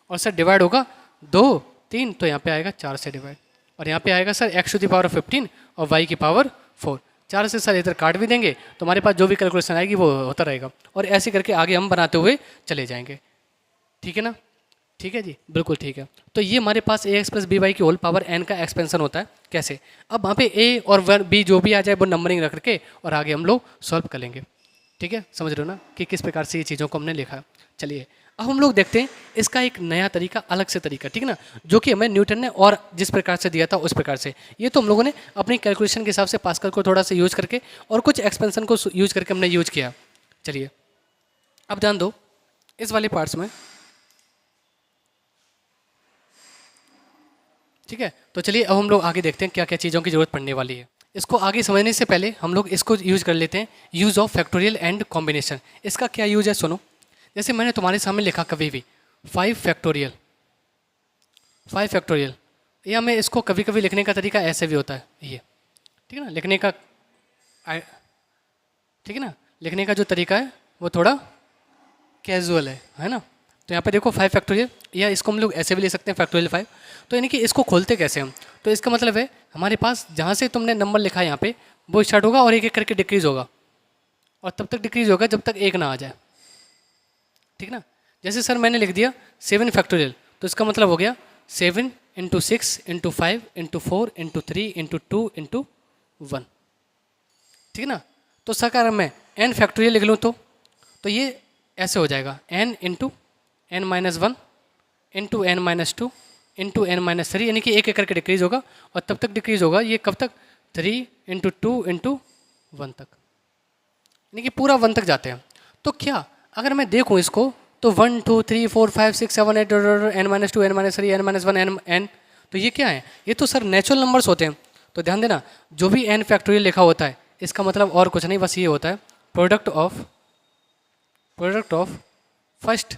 Speaker 1: और सर डिवाइड होगा 2 3, तो यहाँ पे आएगा 4 से डिवाइड, और यहाँ पे आएगा sir x to the power 15 और y की पावर 4। 4 से सर इधर काट भी देंगे तो हमारे पास जो भी कैलकुलेशन आएगी वो होता रहेगा, और ऐसे करके आगे हम बनाते हुए चले जाएंगे। ठीक है ना, ठीक है जी, बिल्कुल ठीक है। तो ये हमारे पास ax प्लस बी वाई की होल पावर n का एक्सपेंशन होता है। कैसे, अब वहाँ पे a और b जो भी आ जाए वो नंबरिंग रख के और आगे हम लोग सॉल्व कर लेंगे। ठीक है, समझ रहे हो ना कि किस प्रकार से ये चीज़ों को हमने लिखा। चलिए अब हम लोग देखते हैं इसका एक नया तरीका, अलग से तरीका, ठीक है ना, जो कि हमें न्यूटन ने और जिस प्रकार से दिया था उस प्रकार से, ये तो हम लोगों ने अपनी कैलकुलेशन के हिसाब से पास्कल को थोड़ा सा यूज करके और कुछ एक्सपेंशन को यूज करके हमने यूज किया। चलिए अब ध्यान दो इस वाले पार्ट्स में। ठीक है, तो चलिए अब हम लोग आगे देखते हैं क्या क्या चीज़ों की जरूरत पड़ने वाली है। इसको आगे समझने से पहले हम लोग इसको यूज कर लेते हैं, use of factorial and combination. इसका क्या यूज है सुनो, जैसे मैंने तुम्हारे सामने लिखा कभी भी 5 फैक्टोरियल, 5 फैक्टोरियल, या मैं इसको कभी कभी लिखने का तरीका ऐसे भी होता है ये, ठीक है ना, लिखने का ठीक है ना, लिखने का जो तरीका है वो थोड़ा कैजुअल है ना। तो यहाँ पे देखो 5 फैक्टोरियल, या इसको हम लोग ऐसे भी ले सकते हैं फैक्टोरियल 5। तो यानी कि इसको खोलते कैसे हम, तो इसका मतलब है हमारे पास जहाँ से तुमने नंबर लिखा है यहाँ पे वो स्टार्ट होगा और एक एक करके डिक्रीज होगा, और तब तक डिक्रीज होगा जब तक 1 ना आ जाए। ठीक ना, जैसे सर मैंने लिख दिया 7 फैक्टोरियल, तो इसका मतलब हो गया 7 into 6 into 5 into 4 into 3 into 2 into 1, ठीक है ना। तो सर अगर मैं n फैक्टोरियल लिख लूँ तो ये ऐसे हो जाएगा n into n minus 1 into n minus 2 into n minus 3, यानी कि एक एक करके डिक्रीज होगा और तब तक डिक्रीज होगा ये कब तक, 3 इंटू 2 इंटू 1 तक, यानी कि पूरा 1 तक जाते हैं। तो क्या अगर मैं देखूँ इसको तो 1 2 3 4 5 6 7 8 n minus 2 n minus 3 n minus 1 n, तो ये क्या है, ये तो सर नेचुरल नंबर्स होते हैं। तो ध्यान देना जो भी n फैक्टोरियल लिखा होता है इसका मतलब और कुछ नहीं, बस ये होता है product of first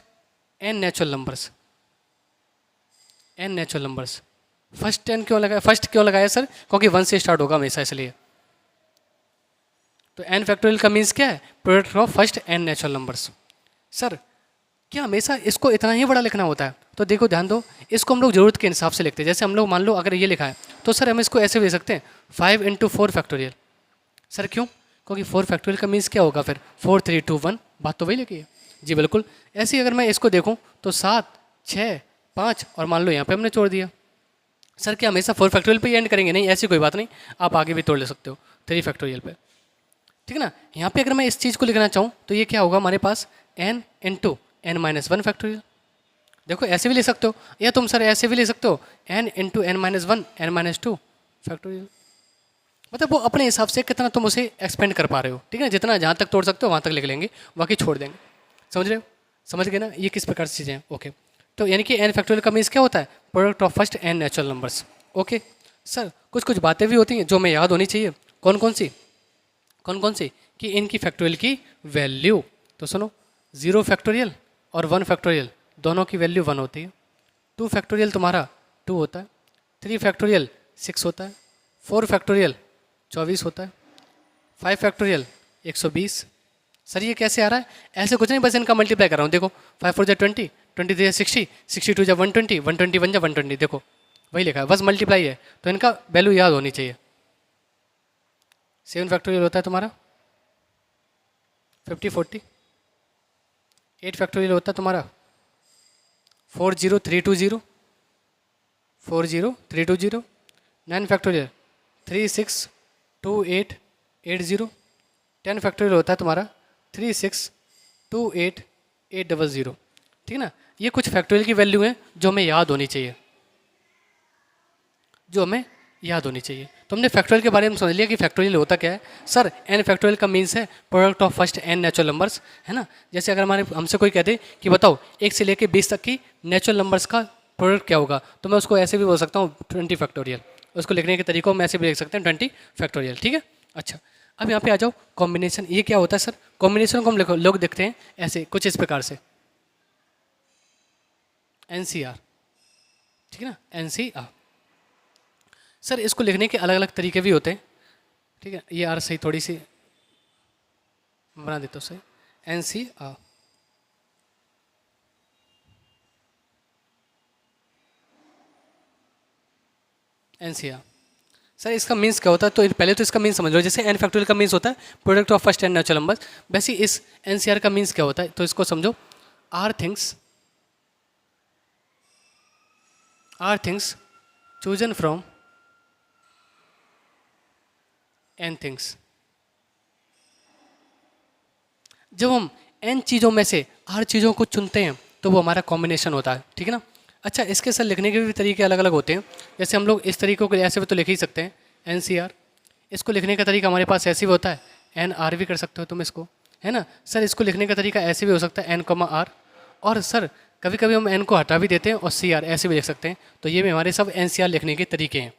Speaker 1: n natural numbers, n natural numbers. First n क्यों लगाया, फर्स्ट क्यों लगाया सर, क्योंकि 1 से स्टार्ट होगा हमेशा इसलिए। तो n फैक्टोरियल का मीन्स क्या है, product of first n natural numbers. Sir क्या हमेशा इसको इतना ही बड़ा लिखना होता है, तो देखो ध्यान दो, इसको हम लोग ज़रूरत के हिसाब से लिखते हैं। जैसे हम लोग मान लो अगर ये लिखा है तो सर हम इसको ऐसे भी लिख सकते हैं 5 इंटू 4 फैक्टोरियल। सर क्यों, क्योंकि 4 फैक्टोरियल का मीन्स क्या होगा फिर 4 3 2 1, बात तो वही लिखी है जी बिल्कुल। ऐसे ही अगर मैं इसको देखूँ तो 7 6 5 और मान लो यहाँ पे हमने छोड़ दिया। सर क्या हमेशा 4 फैक्टोरियल पे ही एंड करेंगे, नहीं ऐसी कोई बात नहीं, आप आगे भी तोड़ ले सकते हो 3 फैक्टोरियल पे, ठीक है ना। यहाँ पे अगर मैं इस चीज़ को लिखना चाहूँ तो ये क्या होगा हमारे पास n into n minus 1 factorial. देखो ऐसे भी ले सकते हो, या तुम सर ऐसे भी ले सकते हो n into n minus 1 n minus 2 factorial. मतलब वो अपने हिसाब से कितना तुम उसे एक्सपेंड कर पा रहे हो, ठीक है ना, जितना जहाँ तक तोड़ सकते हो वहाँ तक लिख लेंगे, बाकी छोड़ देंगे। समझ रहे हो, समझ गए ना, ये किस प्रकार से चीज़ें हैं। ओके, तो यानी कि n फैक्टोरियल का मीन्स क्या होता है, product of first n natural numbers. Okay sir, कुछ कुछ बातें भी होती हैं जो हमें याद होनी चाहिए। कौन कौन सी कि इनकी फैक्टोरियल की वैल्यू, तो सुनो 0 फैक्टोरियल और 1 फैक्टोरियल दोनों की वैल्यू 1 होती है। 2 फैक्टोरियल तुम्हारा 2 होता है, 3 फैक्टोरियल 6 होता है, 4 फैक्टोरियल 24 होता है, 5 फैक्टोरियल 120। सर ये कैसे आ रहा है, ऐसे कुछ नहीं, बस इनका मल्टीप्लाई कर रहा हूँ। देखो 5 4 जा 20, 20 3 60, 62 जा 120, 121 जा 120, देखो वही लिखा है, बस मल्टीप्लाई है, तो इनका वैल्यू याद होनी चाहिए। 7 फैक्टोरियल होता है तुम्हारा 50 40, 8 फैक्टोरियल होता है तुम्हारा 40320, 40320, 9 फैक्टोरियल 362880, 10 फैक्टोरियल होता है तुम्हारा 3628800, ठीक है ना। ये कुछ फैक्टोरियल की वैल्यू है जो हमें याद होनी चाहिए, तो हमने फैक्टोरियल के बारे में समझ लिया कि फैक्टोरियल होता क्या है। सर n फैक्टोरियल का मीन्स है product of first n natural numbers, है ना। जैसे अगर हमारे हमसे कोई कहते कि बताओ 1 से लेकर 20 तक की नेचुरल नंबर्स का प्रोडक्ट क्या होगा, तो मैं उसको ऐसे भी बोल सकता हूँ 20 फैक्टोरियल। उसको लिखने के तरीकों में ऐसे भी लिख सकते हैं 20 फैक्टोरियल, ठीक है। अच्छा, अब यहाँ पे आ जाओ कॉम्बिनेशन। ये क्या होता है सर, कॉम्बिनेशन को हम लोग देखते हैं ऐसे कुछ इस प्रकार से NCR, ठीक है ना, NCR। सर इसको लिखने के अलग अलग तरीके भी होते हैं, ठीक है। ये आर सही थोड़ी सी बना देता हूँ सही, NCR। NCR सर इसका मीन्स क्या होता है, तो पहले तो इसका मीन्स समझ लो। जैसे n फैक्टोरियल का मीन्स होता है product of first n natural numbers, वैसे इस NCR का मीन्स क्या होता है, तो इसको समझो r things chosen from n things. जब हम n चीज़ों में से r चीज़ों को चुनते हैं तो वो हमारा कॉम्बिनेशन होता है, ठीक है ना। अच्छा, इसके सर लिखने के भी तरीके अलग अलग होते हैं। जैसे हम लोग इस तरीकों को ऐसे भी तो लिख ही सकते हैं NCR। इसको लिखने का तरीका हमारे पास ऐसे भी होता है NR भी कर सकते हो तुम इसको, है ना। सर इसको लिखने का तरीका ऐसे भी हो सकता है N, R। और सर कभी कभी हम N को हटा भी देते हैं और CR ऐसे भी लिख सकते हैं। तो ये भी हमारे सब NCR लिखने के तरीके हैं।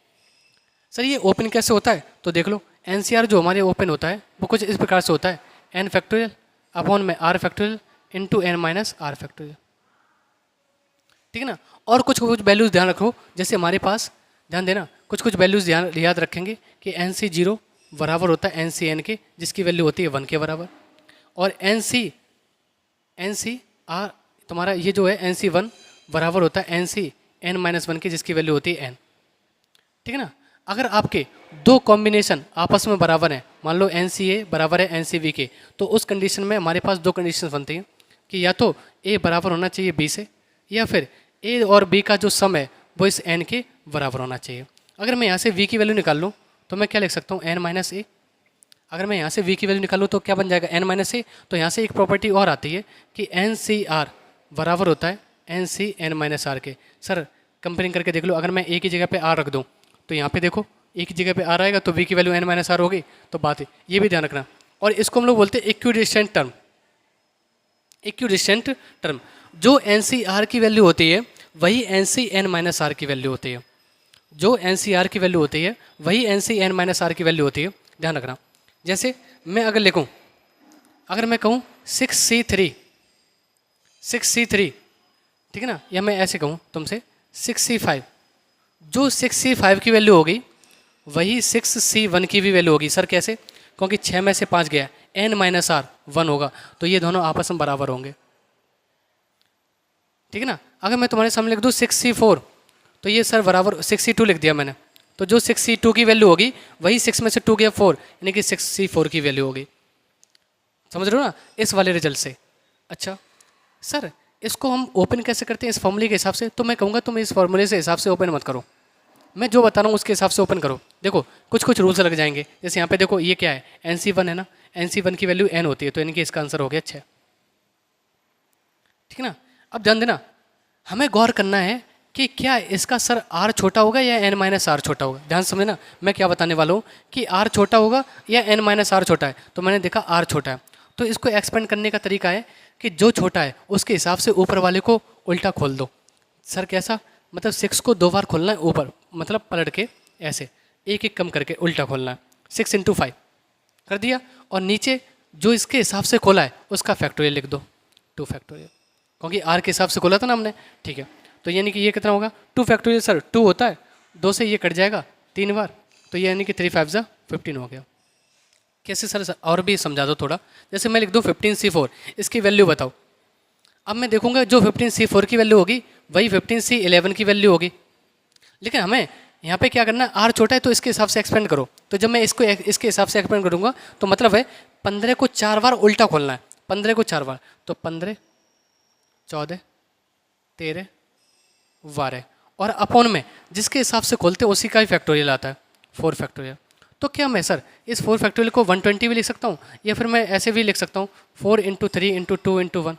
Speaker 1: सर ये ओपन कैसे होता है, तो देख लो NCR जो हमारे ओपन होता है वो कुछ इस प्रकार से होता है n फैक्टोरियल अपॉन में r factorial into n minus r factorial, ठीक है ना। और कुछ वैल्यूज़ ध्यान रखो, जैसे हमारे पास ध्यान देना कुछ वैल्यूज़ याद रखेंगे कि NC0 बराबर होता है NCN के, जिसकी वैल्यू होती है 1 के बराबर। और NCR तुम्हारा ये जो है NC1 बराबर होता है NCN-1 के, जिसकी वैल्यू होती है n, ठीक है ना। अगर आपके दो कॉम्बिनेशन आपस में बराबर हैं, मान लो NCA बराबर है NCB के, तो उस कंडीशन में हमारे पास दो कंडीशन बनती हैं कि या तो A बराबर होना चाहिए B से, या फिर ए और बी का जो सम है वो इस एन के बराबर होना चाहिए। अगर मैं यहाँ से वी की वैल्यू निकाल लूँ तो मैं क्या लिख सकता हूँ, एन माइनस ए। अगर मैं यहाँ से वी की वैल्यू निकालूँ तो क्या बन जाएगा, एन माइनस ए। तो यहाँ से एक प्रॉपर्टी और आती है कि एन सी आर बराबर होता है n c n minus r के। सर कंपेयरिंग करके देख लो, अगर मैं ए की जगह पे आर रख दूँ तो यहाँ पे देखो ए की जगह पे आर आएगा तो वी की वैल्यू एन माइनस आर होगी। तो बात है, ये भी ध्यान रखना। और इसको हम लोग बोलते हैं इक्विडिस्टेंट टर्म। इक्विडिस्टेंट टर्म, जो एन सी आर की वैल्यू होती है वही n c n minus r की वैल्यू होती है। जो एन सी आर की वैल्यू होती है वही n c n minus r की वैल्यू होती है, ध्यान रखना। जैसे मैं अगर लिखूँ, अगर मैं कहूँ 6C3, 6C3, ठीक है ना, या मैं ऐसे कहूँ तुमसे 6C5, जो 6C5 की वैल्यू होगी वही 6C1 की भी वैल्यू होगी। सर कैसे? क्योंकि 6 में से 5 गया, n माइनस आर 1 होगा, तो ये दोनों आपस में बराबर होंगे, ठीक है ना। अगर मैं तुम्हारे सामने लिख दूँ 6C4 तो ये सर बराबर 6C2 लिख दिया मैंने, तो जो 6C2 की वैल्यू होगी वही 6 में से 2 गया 4, यानी कि 6C4 की वैल्यू होगी। समझ रहे हो ना इस वाले रिजल्ट से। अच्छा सर इसको हम ओपन कैसे करते हैं इस फॉर्मूले के हिसाब से? तो मैं कहूँगा तुम इस फॉर्मूले से हिसाब से ओपन मत करो, मैं जो बता रहा हूँ उसके हिसाब से ओपन करो। देखो कुछ कुछ रूल्स लग जाएंगे। जैसे यहाँ पे देखो ये क्या है, NC1 है ना, NC1 की वैल्यू n होती है, तो यानी कि इसका आंसर हो गया 6, ठीक है ना। अब ध्यान देना, हमें गौर करना है कि क्या इसका सर r छोटा होगा या n माइनस आर छोटा होगा। ध्यान समझना, मैं क्या बताने वाला हूँ कि r छोटा होगा या n माइनस आर छोटा है। तो मैंने देखा r छोटा है, तो इसको एक्सपेंड करने का तरीका है कि जो छोटा है उसके हिसाब से ऊपर वाले को उल्टा खोल दो। सर कैसा? मतलब 6 को 2 बार खोलना है ऊपर, मतलब पलट के ऐसे एक एक कम करके उल्टा खोलना है। 6 × 5 कर दिया, और नीचे जो इसके हिसाब से खोला है उसका फैक्टोरियल लिख दो, 2 फैक्टोरियल, क्योंकि r के हिसाब से खोला था ना हमने, ठीक है। तो यानी कि ये कितना होगा 2 फैक्टोरियल। सर 2 होता है, 2 से ये कट जाएगा 3 बार, तो ये यानी कि 3 5 15 हो गया। कैसे सर? और भी समझा दो थोड़ा। जैसे मैं लिख दूँ 15C4, इसकी वैल्यू बताओ। अब मैं देखूंगा जो 15C4 की वैल्यू होगी वही 15C11 की वैल्यू होगी, लेकिन हमें यहाँ पे क्या करना है, r छोटा है तो इसके हिसाब से एक्सपेंड करो। तो जब मैं इसको इसके हिसाब से एक्सपेंड करूँगा तो मतलब है 15 को 4 बार उल्टा खोलना है, 15 को 4 बार, तो 15 14 13 12, और अपॉन में जिसके हिसाब से खोलते हैं उसी का ही फैक्टोरियल आता है, 4 फैक्टोरियल। तो क्या मैं सर इस 4 फैक्टोरियल को 120 भी लिख सकता हूँ, या फिर मैं ऐसे भी लिख सकता हूँ 4 × 3 × 2 × 1,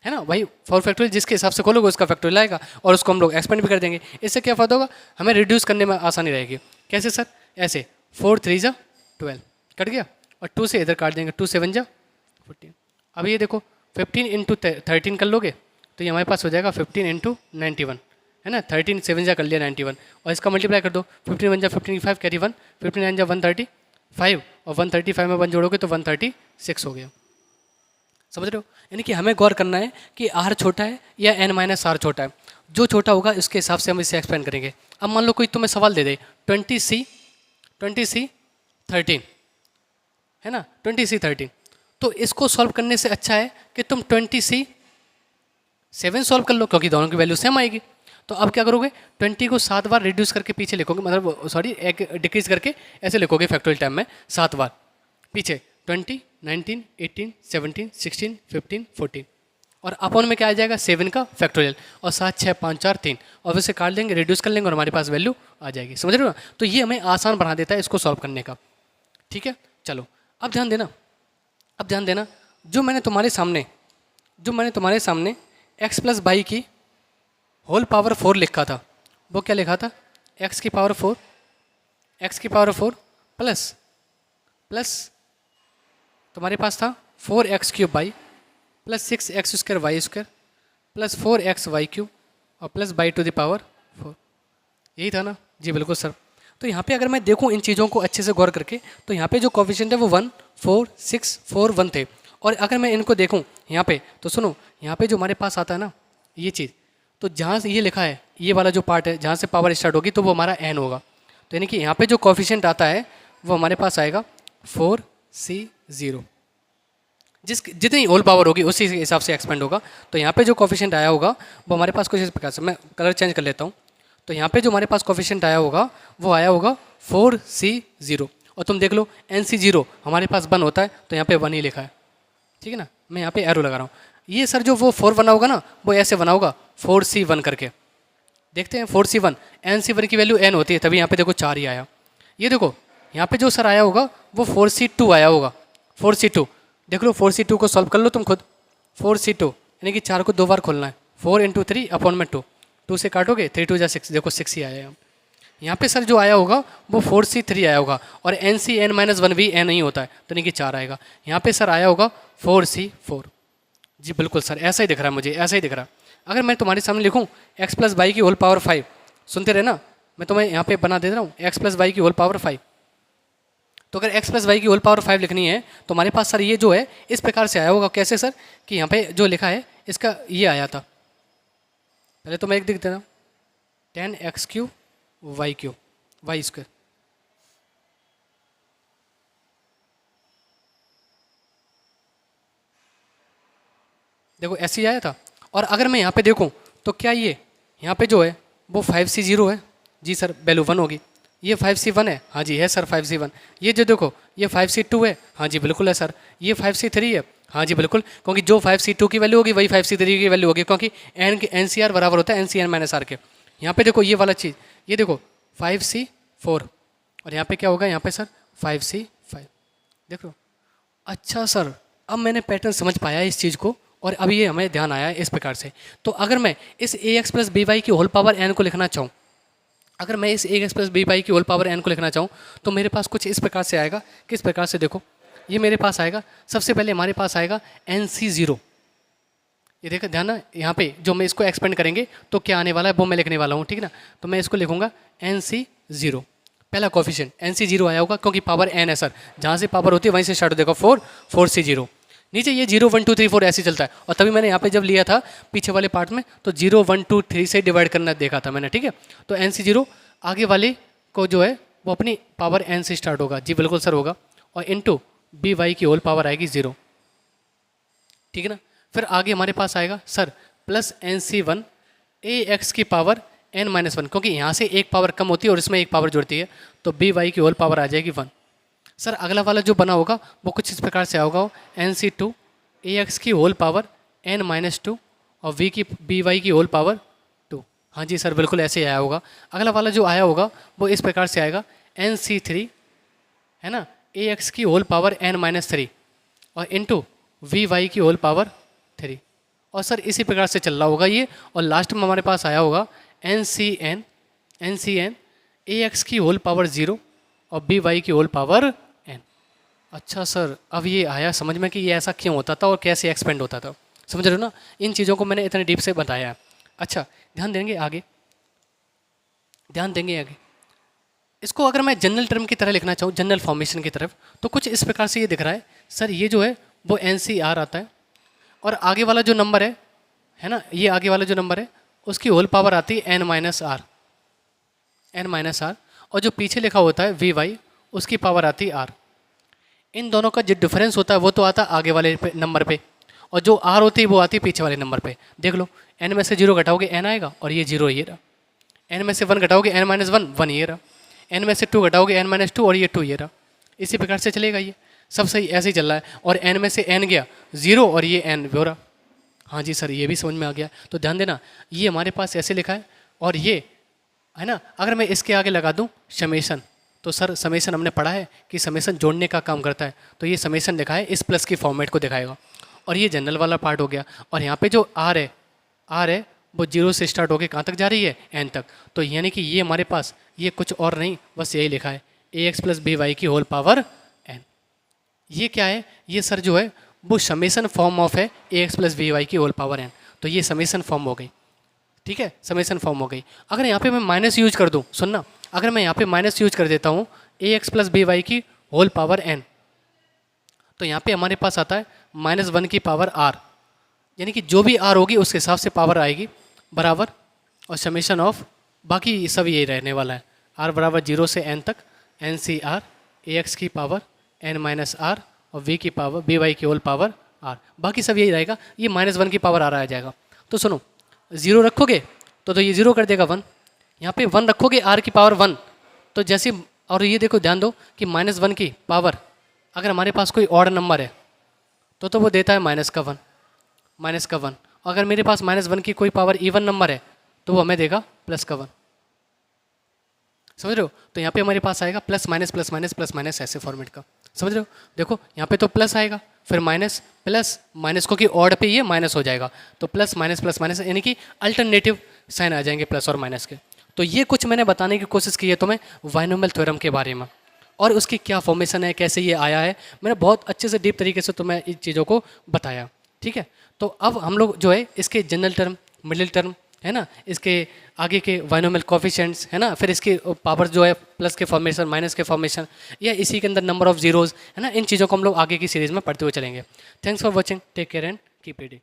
Speaker 1: है ना। वही 4 फैक्टोरियल जिसके हिसाब से खोलोगे उसका फैक्टोरियल आएगा, और उसको हम लोग एक्सपेंड भी कर देंगे। इससे क्या फ़ायदा होगा, हमें रिड्यूस करने में आसानी रहेगी। कैसे सर? ऐसे 4 3 12 कट गया, और 2 से इधर काट देंगे, 2 7 14। अब ये देखो 15 × 13 कर लोगे तो ये हमारे पास हो जाएगा 15 × 91, है ना। 13 7 कर लिया 91, और इसका मल्टीप्लाई कर दो, 15 1 55 कैरी 1, 15 9 135, और 135 में 1 जोड़ोगे तो 136 हो गया। समझ रहे हो? यानी कि हमें गौर करना है कि r छोटा है या n माइनस आर छोटा है। जो छोटा होगा उसके हिसाब से हम इसे एक्सपेंड करेंगे। अब मान लो कोई तुम्हें सवाल दे दे 20C 13, है ना, 20C 13, तो इसको सॉल्व करने से अच्छा है कि तुम 20C 7 सॉल्व कर लो, क्योंकि दोनों की वैल्यू सेम आएगी। तो अब क्या करोगे, 20 को 7 बार रिड्यूस करके पीछे लिखोगे, मतलब सॉरी एक डिक्रीज करके ऐसे लिखोगे फैक्टोरियल टाइम में 7 बार पीछे, 20 19 18 17 16 15 14, और अपॉन में क्या आ जाएगा 7 का फैक्टोरियल, और 7 6 5 4 3, और वैसे काट देंगे, रिड्यूस कर लेंगे और हमारे पास वैल्यू आ जाएगी। समझ रहे हो ना? तो ये हमें आसान बना देता है इसको सॉल्व करने का, ठीक है। चलो अब ध्यान देना, अब ध्यान देना, जो मैंने तुम्हारे सामने x + y की होल पावर 4 लिखा था, वो क्या लिखा था, x की पावर 4 प्लस तुम्हारे पास था 4x³ y plus 6x² y² plus 4xy³ और प्लस y⁴, यही था ना जी? बिल्कुल सर। तो यहाँ पे अगर मैं देखूँ इन चीज़ों को अच्छे से गौर करके, तो यहाँ पे जो कोफिशिएंट है वो 1 4 6 4 1 थे, और अगर मैं इनको देखूँ यहाँ पे, तो सुनो यहाँ पे जो हमारे पास आता है ना ये चीज़, तो जहाँ से ये लिखा है ये वाला जो पार्ट है जहाँ से पावर स्टार्ट होगी तो वो हमारा n होगा। तो यानी कि यहाँ पे जो कोफिशिएंट आता है वो हमारे पास आएगा 4C0, जितनी होल पावर होगी उसी के हिसाब से एक्सपेंड होगा। तो यहाँ पे जो कोफिशिएंट आया होगा वो हमारे पास कुछ इस प्रकार से, मैं कलर चेंज कर लेता हूँ। तो यहाँ पे जो हमारे पास कोफिशिएंट आया होगा वो आया होगा 4C0, और तुम देख लो NC0 हमारे पास 1 होता है, तो यहाँ पे 1 ही लिखा है, ठीक है ना। मैं यहाँ पे एरो लगा रहा हूँ। ये सर जो वो 4 बना होगा ना, वो ऐसे बना होगा 4C1 करके। देखते हैं 4C1, NC1 की वैल्यू n होती है, तभी यहाँ पे देखो 4 ही आया। ये देखो यहाँ पे जो सर आया होगा वो 4C2 आया होगा। 4C2 देख लो, 4C2 को सॉल्व कर लो तुम खुद। 4C2 यानी कि 4 को 2 बार खोलना है, 4 × 3 अपॉन में 2, 2 से काटोगे 3 2 जा 6, देखो 6 ही आया है। यहाँ पे सर जो आया होगा वो 4C3 आया होगा, और NCn-1 भी n नहीं होता है, तो नहीं कि 4 आएगा। यहाँ पे सर आया होगा 4C4। जी बिल्कुल सर, ऐसा ही दिख रहा है मुझे, ऐसा ही दिख रहा है। अगर मैं तुम्हारे सामने लिखूँ x + y की होल पावर 5, सुनते रहे ना, मैं तुम्हें यहाँ पे बना दे रहा हूँ x + y की होल पावर 5। तो अगर x + y की होल पावर 5 लिखनी है तो हमारे पास सर ये जो है इस प्रकार से आया होगा। कैसे सर, कि यहाँ पे जो लिखा है इसका ये आया था, पहले तो मैं एक लिख देता हूँ 10x³ y³ y²। देखो ऐसे ही आया था। और अगर मैं यहाँ पे देखूँ तो क्या ये यहाँ पे जो है वो 5C0 है? जी सर, वैल्यू 1 होगी। ये 5C1 है? हाँ जी है सर 5C1। ये जो देखो ये 5C2 है? हाँ जी बिल्कुल है सर। ये 5C3 है? हाँ जी बिल्कुल, क्योंकि जो 5C2 की वैल्यू होगी वही 5C3 की वैल्यू होगी, क्योंकि NCR बराबर होता है NCn-r के। यहाँ पे देखो ये वाला चीज़, ये देखो 5C4, और यहाँ पे क्या होगा, यहाँ पे सर 5C5। देख लो। अच्छा सर, अब मैंने पैटर्न समझ पाया इस चीज़ को, और अभी ये हमें ध्यान आया है इस प्रकार से। तो अगर मैं इस ax + by की होल पावर n को लिखना चाहूँ, अगर मैं इस ax + by की होल पावर n को लिखना चाहूँ तो मेरे पास कुछ इस प्रकार से आएगा। किस प्रकार से, देखो ये मेरे पास आएगा, सबसे पहले हमारे पास आएगा NC0। ये देखो ध्यान ना, यहाँ पे जो मैं इसको एक्सपेंड करेंगे तो क्या आने वाला है वो मैं लिखने वाला हूँ, ठीक है ना। तो मैं इसको लिखूंगा NC0, पहला कोफिशिएंट NC0 आया होगा, क्योंकि पावर n है सर, जहाँ से पावर होती है वहीं से स्टार्ट हो देगा 4C0। नीचे ये 0 1 2 3 4 ऐसे चलता है, और तभी मैंने यहाँ पे जब लिया था पीछे वाले पार्ट में तो 0 1 2 3 से डिवाइड करना देखा था मैंने, ठीक है। तो NC0 आगे वाले को जो है वो अपनी पावर n से स्टार्ट होगा। जी बिल्कुल सर होगा, और इंटू by की होल पावर आएगी 0, ठीक है ना। फिर आगे हमारे पास आएगा सर प्लस NC1 ax की पावर n-1, क्योंकि यहाँ से एक पावर कम होती है और इसमें एक पावर जुड़ती है, तो by की होल पावर आ जाएगी 1। सर अगला वाला जो बना होगा वो कुछ इस प्रकार से होगा, NC2 ax की होल पावर n-2 और by की होल पावर 2। हाँ जी सर बिल्कुल ऐसे ही आया होगा। अगला वाला जो आया होगा वो इस प्रकार से आएगा, NC3 है ना ax की होल पावर n-3 और इंटू by की होल पावर 3। और सर इसी प्रकार से चल रहा होगा ये, और लास्ट में हमारे पास आया होगा NCn ax की होल पावर 0 और by की होल पावर n। अच्छा सर, अब ये आया समझ में कि ये ऐसा क्यों होता था और कैसे एक्सपेंड होता था, समझ रहे हो ना। इन चीज़ों को मैंने इतने डीप से बताया है। अच्छा ध्यान देंगे आगे, ध्यान देंगे आगे। इसको अगर मैं जनरल टर्म की तरह लिखना चाहूँ, जनरल फॉर्मेशन की तरफ, तो कुछ इस प्रकार से ये दिख रहा है सर, ये जो है वो NCR आता है, और आगे वाला जो नंबर है ना, ये आगे वाला जो नंबर है उसकी होल पावर आती है n-r, और जो पीछे लिखा होता है Vy उसकी पावर आती है r। इन दोनों का जो डिफरेंस होता है वो तो आता है आगे वाले नंबर पे, और जो r होती है वो आती है पीछे वाले नंबर पे। देख लो, n में से 0 घटाओगे n आएगा, और ये 0 ये रहा। n में से 1 घटाओगे n-1 1 ये रहा। n में से 2 घटाओगे n-2 और ये 2 ये रहा। इसी प्रकार से चलेगा, ये सब सही ऐसे ही चल रहा है। और n में से n गया 0 और ये n वो रहा। हाँ जी सर, ये भी समझ में आ गया। तो ध्यान देना, ये हमारे पास ऐसे लिखा है, और ये है ना, अगर मैं इसके आगे लगा दूँ समेशन, तो सर समेशन हमने पढ़ा है कि समेशन जोड़ने का काम करता है, तो ये समेशन लिखा है इस प्लस की फॉर्मेट को दिखाएगा। और ये जनरल वाला पार्ट हो गया, और यहाँ पे जो r है वो 0 से स्टार्ट होकर कहाँ तक जा रही है, n तक। तो यानी कि ये हमारे पास ये कुछ और नहीं, बस यही लिखा है ax + by की होल पावर n। ये क्या है, ये सर जो है वो समेशन फॉर्म ऑफ है ax + by की होल पावर n। तो ये समेशन फॉर्म हो गई, ठीक है, समेशन फॉर्म हो गई। अगर यहाँ पे मैं माइनस यूज कर दूँ, सुनना, अगर मैं यहाँ पे माइनस यूज कर देता हूँ ax + by की होल पावर n, तो यहाँ पे हमारे पास आता है -1 की पावर r, यानी कि जो भी r होगी उसके हिसाब से पावर आएगी बराबर, और समेशन ऑफ बाकी सब यही रहने वाला है, r बराबर 0 से n तक NCR ax की पावर n-r और by की होल पावर r, बाकी सब यही रहेगा। ये -1 की पावर r आ जाएगा। तो सुनो, 0 रखोगे तो ये 0 कर देगा 1, यहाँ पे 1 रखोगे r की पावर 1, तो जैसे, और ये देखो ध्यान दो कि -1 की पावर अगर हमारे पास कोई ऑड नंबर है तो वो देता है -1। माइनस का 1। अगर मेरे पास -1 की कोई पावर इवन नंबर है तो वो हमें देगा प्लस का 1। समझ रहे हो? तो यहाँ पे हमारे पास आएगा plus minus plus minus plus minus ऐसे फॉर्मेट का। समझ रहे हो? देखो यहाँ पे तो प्लस आएगा, फिर माइनस, प्लस माइनस को कि ऑड पे ये माइनस हो जाएगा, तो प्लस माइनस यानी कि अल्टरनेटिव साइन आ जाएंगे प्लस और माइनस के। तो ये कुछ मैंने बताने की कोशिश की है तुम्हें बायनोमियल थ्योरम के बारे में, और उसकी क्या फॉर्मेशन है, कैसे ये आया है, मैंने बहुत अच्छे से डीप तरीके से तुम्हें इन चीज़ों को बताया। ठीक है, तो अब हम लोग जो है इसके जनरल टर्म, मिडिल टर्म है ना, इसके आगे के बायनोमियल कोफिशिएंट्स है ना, फिर इसके पावर जो है प्लस के फॉर्मेशन, माइनस के फॉर्मेशन, या इसी के अंदर नंबर ऑफ जीरोज़ है ना, इन चीज़ों को हम लोग आगे की सीरीज़ में पढ़ते हुए चलेंगे। Thanks for watching, take care and keep reading.